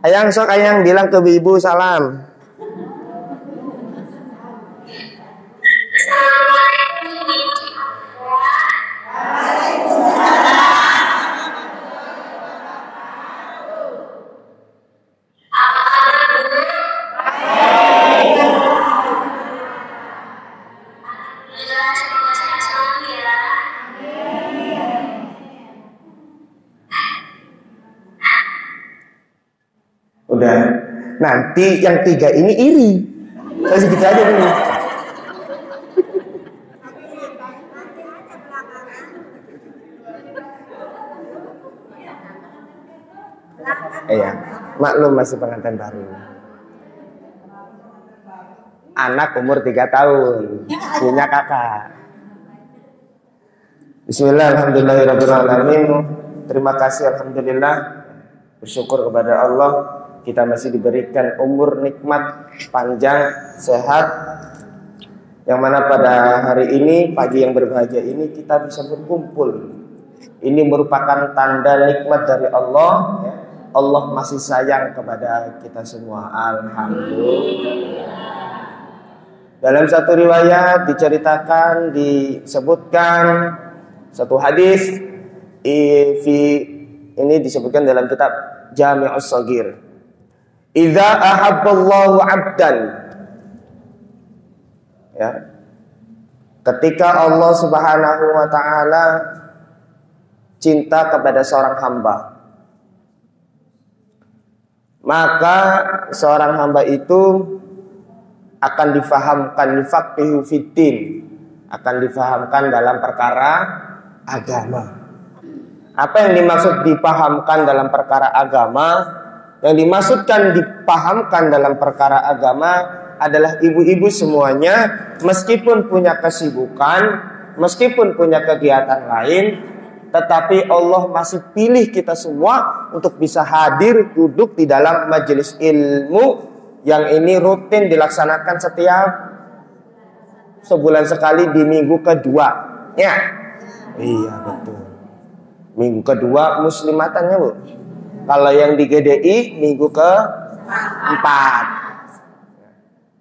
Ayang sok Ayang bilang ke ibu salam. Udah. Nanti yang 3 ini iri. Kasih gitu aja dulu. Iya, maklum masih pengantin baru. Anak umur 3 tahun, punya kakak. Bismillah, alhamdulillahirrahmanirrahim. Terima kasih, alhamdulillah. Bersyukur kepada Allah, kita masih diberikan umur nikmat, panjang, sehat. Yang mana pada hari ini, pagi yang berbahagia ini, kita bisa berkumpul. Ini merupakan tanda nikmat dari Allah, ya. Allah masih sayang kepada kita semua. Alhamdulillah. Dalam satu riwayat diceritakan, disebutkan satu hadis, ini disebutkan dalam kitab Jami'us Shaghir. Idza ahabballahu 'abdan, ya, ketika Allah Subhanahu wa taala cinta kepada seorang hamba, maka seorang hamba itu akan difahamkan, yufaqihu fiddin, akan difahamkan dalam perkara agama. Apa yang dimaksud dipahamkan dalam perkara agama? Yang dimaksudkan dipahamkan dalam perkara agama adalah ibu-ibu semuanya, meskipun punya kesibukan, meskipun punya kegiatan lain, tetapi Allah masih pilih kita semua untuk bisa hadir duduk di dalam majelis ilmu yang ini rutin dilaksanakan setiap sebulan sekali di minggu kedua. Ya, iya betul. Minggu kedua muslimatannya, Bu. Kalau yang di GDI minggu ke-4.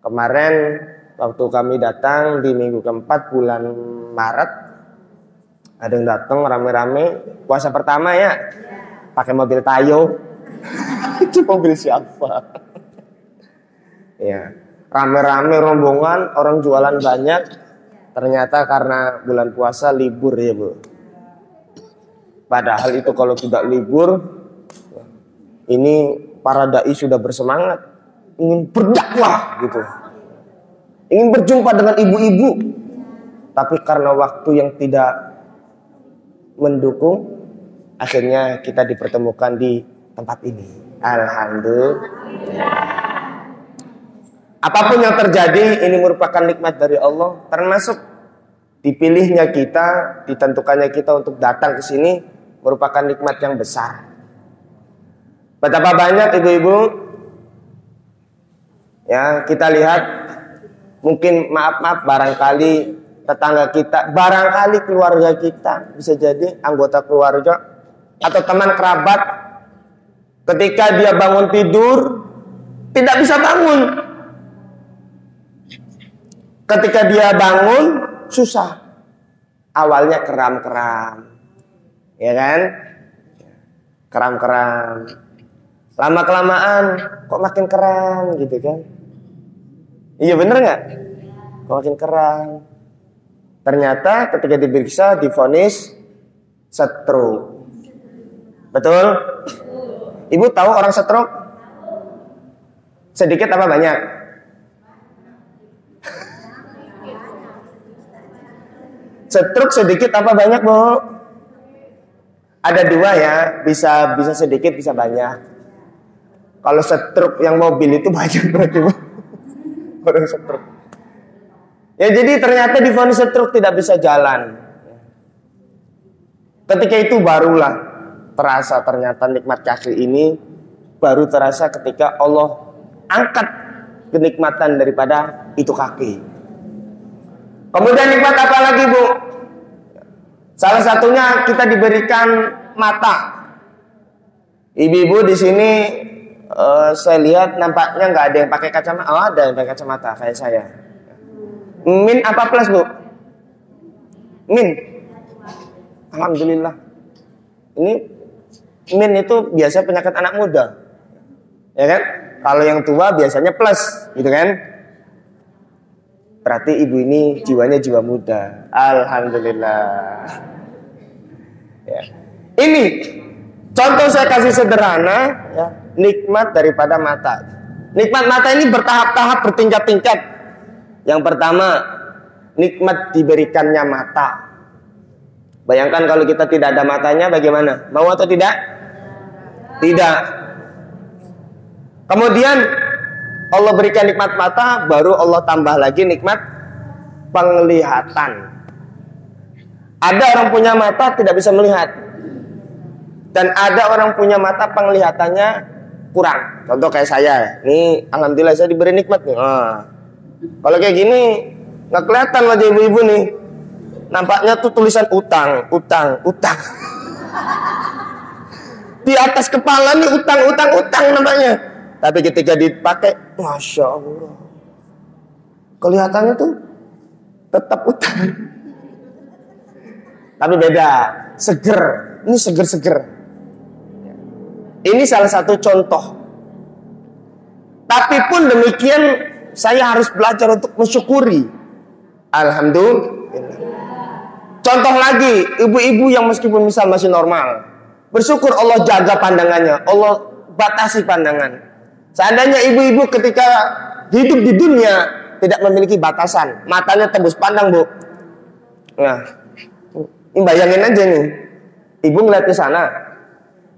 Kemarin waktu kami datang di minggu ke-4 bulan Maret, ada yang datang rame-rame puasa pertama ya, pakai mobil Tayo. Itu mobil siapa? Ya, rame-rame rombongan, orang jualan banyak. Ternyata karena bulan puasa libur ya, Bu. Padahal itu kalau tidak libur, ini para dai sudah bersemangat ingin berdakwah gitu, ingin berjumpa dengan ibu-ibu, tapi karena waktu yang tidak mendukung, akhirnya kita dipertemukan di tempat ini. Alhamdulillah. Apapun yang terjadi, ini merupakan nikmat dari Allah, termasuk dipilihnya kita, ditentukannya kita untuk datang ke sini, merupakan nikmat yang besar. Betapa banyak ibu-ibu, ya, kita lihat, mungkin maaf barangkali tetangga kita, barangkali keluarga kita, bisa jadi anggota keluarga atau teman kerabat, ketika dia bangun tidur tidak bisa bangun, ketika dia bangun susah, awalnya keram-keram, ya kan, keram-keram. Lama-kelamaan kok makin kram gitu kan. Iya bener gak? Kok makin kram. Ternyata ketika diperiksa divonis stroke. Betul? Ibu tahu orang stroke? Sedikit apa banyak? Stroke sedikit apa banyak, Bu? Ada dua ya, bisa sedikit, bisa banyak. Kalau stroke yang mobil itu banyak berarti, Bu. Orang stroke. Ya jadi ternyata divonis stroke tidak bisa jalan. Ketika itu barulah terasa ternyata nikmat kaki ini baru terasa ketika Allah angkat kenikmatan daripada itu kaki. Kemudian nikmat apa lagi, Bu? Salah satunya kita diberikan mata. Ibu-ibu di sini saya lihat nampaknya nggak ada yang pakai kacamata. Oh, ada yang pakai kacamata kayak saya. Min apa plus, Bu? Min. Alhamdulillah. Ini min itu biasa penyakit anak muda. Ya kan? Kalau yang tua biasanya plus, gitu kan? Berarti ibu ini jiwanya jiwa muda. Alhamdulillah. Ya. Ini contoh saya kasih sederhana, ya, nikmat daripada mata. Nikmat mata ini bertahap-tahap, bertingkat-tingkat. Yang pertama, nikmat diberikannya mata. Bayangkan kalau kita tidak ada matanya bagaimana? Mau atau tidak? Tidak. Kemudian Allah berikan nikmat mata, baru Allah tambah lagi nikmat penglihatan. Ada orang punya mata tidak bisa melihat, dan ada orang punya mata penglihatannya kurang. Contoh kayak saya, nih alhamdulillah saya diberi nikmat nih. Kalau kayak gini Nggak kelihatan wajah ibu-ibu nih. Nampaknya tuh tulisan utang. Di atas kepala nih utang nampaknya. Tapi ketika dipakai, Masya Allah, kelihatannya tuh tetap utang. Tapi beda, seger. Ini seger-seger. Ini salah satu contoh. Tapi pun demikian, saya harus belajar untuk mensyukuri. Alhamdulillah. Contoh lagi, ibu-ibu yang meskipun misal masih normal, bersyukur Allah jaga pandangannya, Allah batasi pandangan. Seandainya ibu-ibu ketika hidup di dunia tidak memiliki batasan, matanya tembus pandang, Bu. Nah, ini bayangin aja nih, ibu ngeliat ke sana,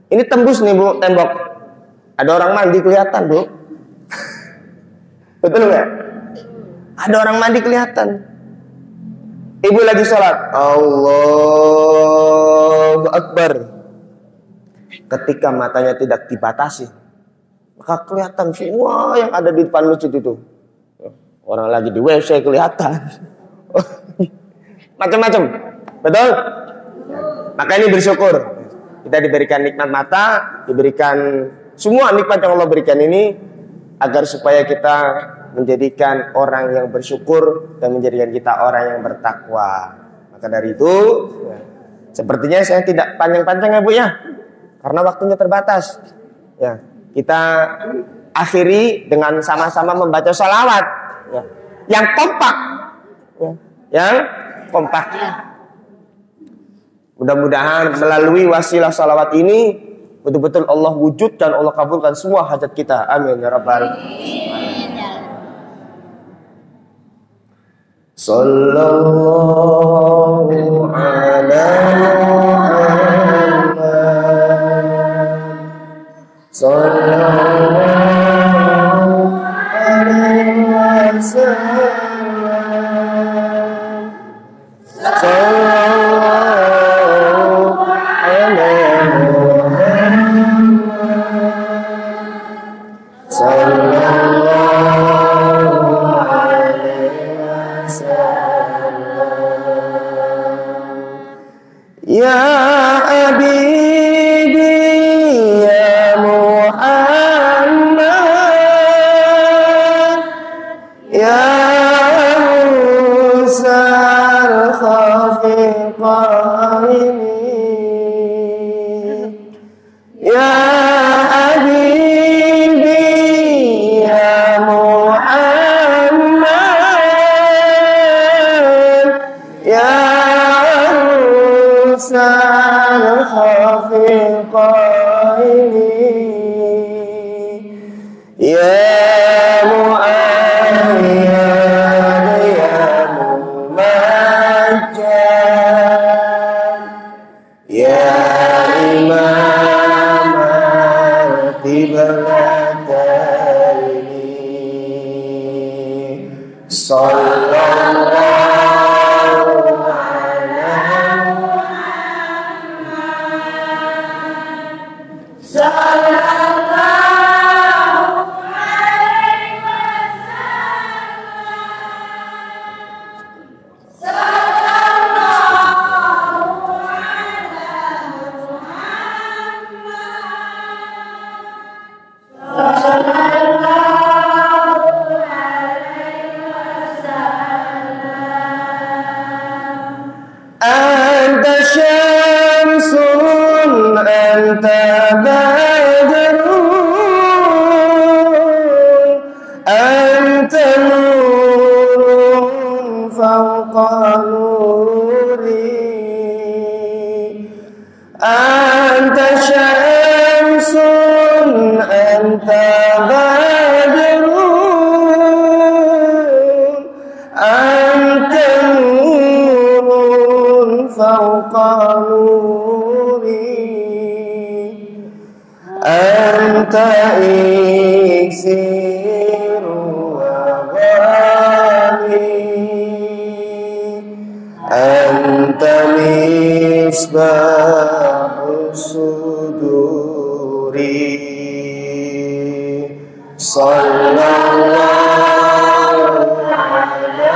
ini tembus nih, Bu, tembok. Ada orang mandi kelihatan, Bu. Betul nggak? Ada orang mandi kelihatan. Ibu lagi sholat, Allahu Akbar. Ketika matanya tidak dibatasi, maka kelihatan semua yang ada di depan masjid itu. Orang lagi di WC kelihatan. Macam-macam. Betul? Maka ini bersyukur. Kita diberikan nikmat mata, diberikan semua nikmat yang Allah berikan ini, agar supaya kita menjadikan orang yang bersyukur dan menjadikan kita orang yang bertakwa. Maka dari itu, sepertinya saya tidak panjang-panjang ya Bu ya, karena waktunya terbatas. Ya, kita akhiri dengan sama-sama membaca sholawat, ya, yang kompak, ya, yang kompak. Mudah-mudahan melalui wasilah sholawat ini betul-betul Allah wujudkan, Allah kabulkan semua hajat kita. Amin ya rabbal alamin. Sallallahu ala Muhammad, sallallahu alaihi wasallam, sallallahu ala Muhammad, sallallahu ya Habibi ya Muhammad ya Musa al-Khafiqaini ya Habibi ya Muhammad ya al-Khafiqaini ya Mu'ayyad ya Mumajjad ya Imam al-Qiblataini sallallahu anta syamsun anta badrun anta nurun fawqa nuri anta syamsun anta badrun anta فوق نوري أنت إكسير وغالي أنت مصباح الصدور صلى الله على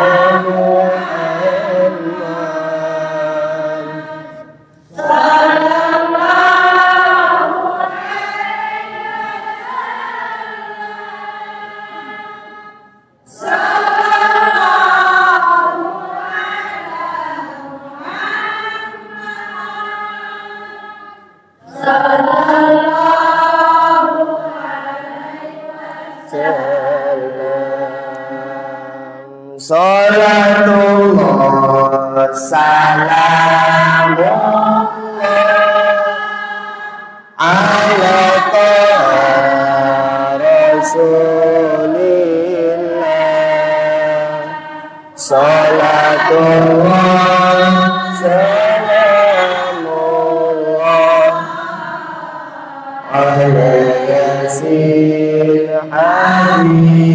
Salamullah ala Rasulillah. Salatullah salamullah ala yasin habibillah.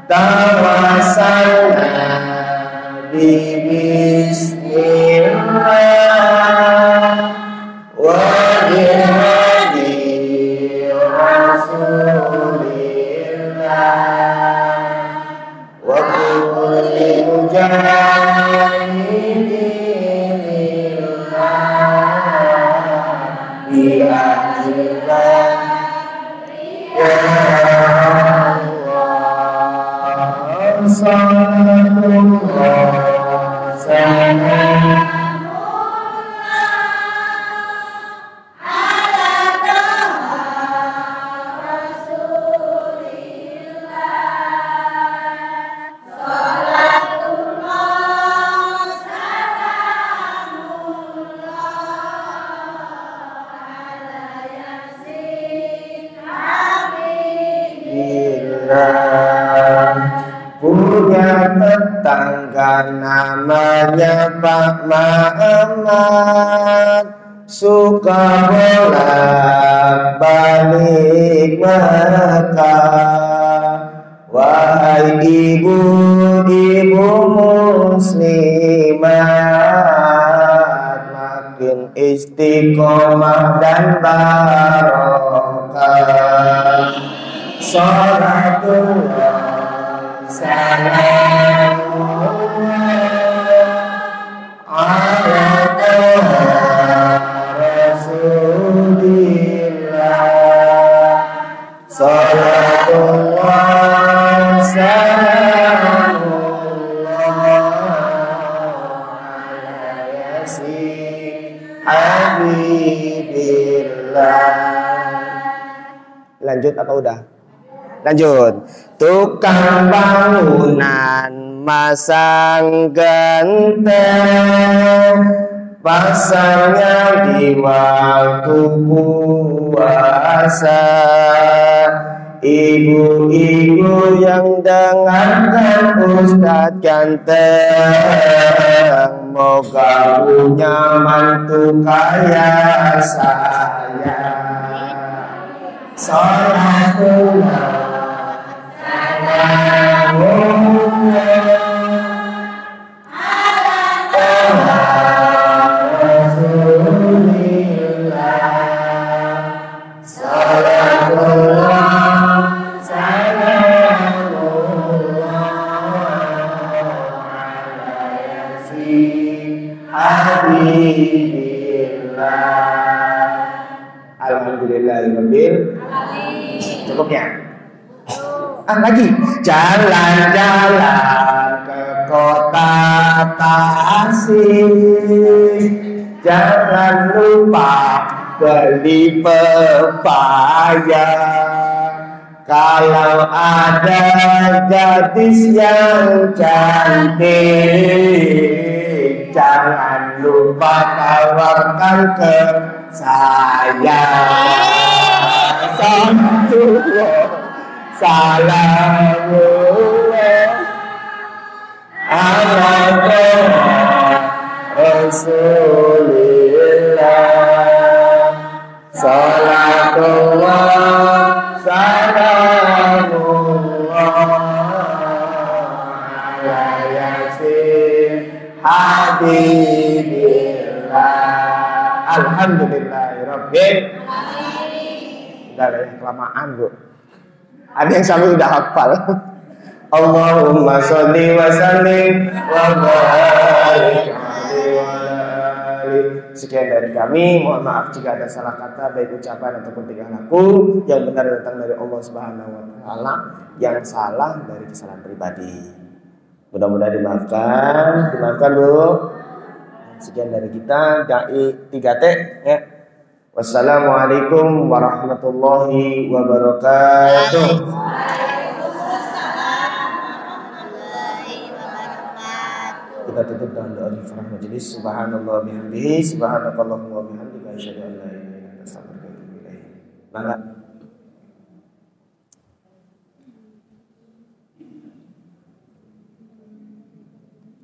Tawassalna bismillah wa bihadi rasulillah wa kulli mujahidillah bi ajillah ya Allah. Salatullah salam punya tetangga namanya Pak Mamat, suka bolak-balik Mekah. Wahai ibu-ibu muslimat, makin istiqomah dan barokah. Salatullah salamullah ala Rasulillah. Salatullah salamullah ala yasin habibillah. Lanjut apa udah? Lanjut. Tukang bangunan masang genteng, pasangnya di waktu puasa. Ibu-ibu yang dengarkan Ustadz ganteng, moga punya mantu kayak saya. Salatullah Alhamdulillahirabbil alamin. Cukupnya. Lagi jalan-jalan ke kota Tasik, jangan lupa beli pepaya. Kalau ada gadis yang cantik, jangan lupa tawarkan ke saya. Salamullah ala Rasulillah. Salatullah salamullah ala yasin habibillah. Alhamdulillahirabbil alamin. Udah ya, kelamaan Bu. Ada yang sampai udah hafal. Allahumma sholli wa sallim wa barik alaihi wa alihi. Sekian dari kami. Mohon maaf jika ada salah kata baik ucapan ataupun tingkah laku. Yang benar datang dari Allah Subhanahu wa taala, yang salah dari kesalahan pribadi. Mudah-mudahan dimaafkan. Dimaafkan Bu. Sekian dari kita, dai 3T ya. Wassalamualaikum warahmatullahi wabarakatuh. kita tutup dengan doa iftitah majelis. Subhanallah bihamdihi, subhanakallahumma wa bihamdika, asyhadu an la ilaha illa anta, astaghfiruka wa atubu ilaik. Mangga.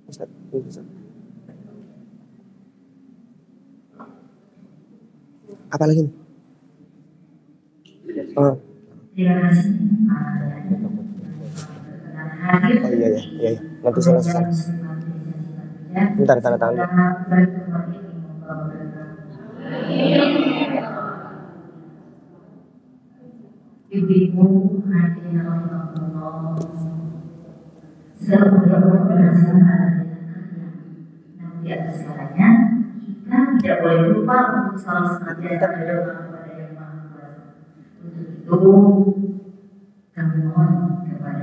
Ustaz. Apa lagi? Oh. Terima kasih. Oh iya. Nanti saya langsung. Bentar, tanda tangan. Ibu-ibu, hadirin Allah, semoga berhasil namun di atas segalanya kita tidak boleh lupa untuk selalu senantiasa berdoa kepada Yang Maha Kuasa. Untuk itu kami mohon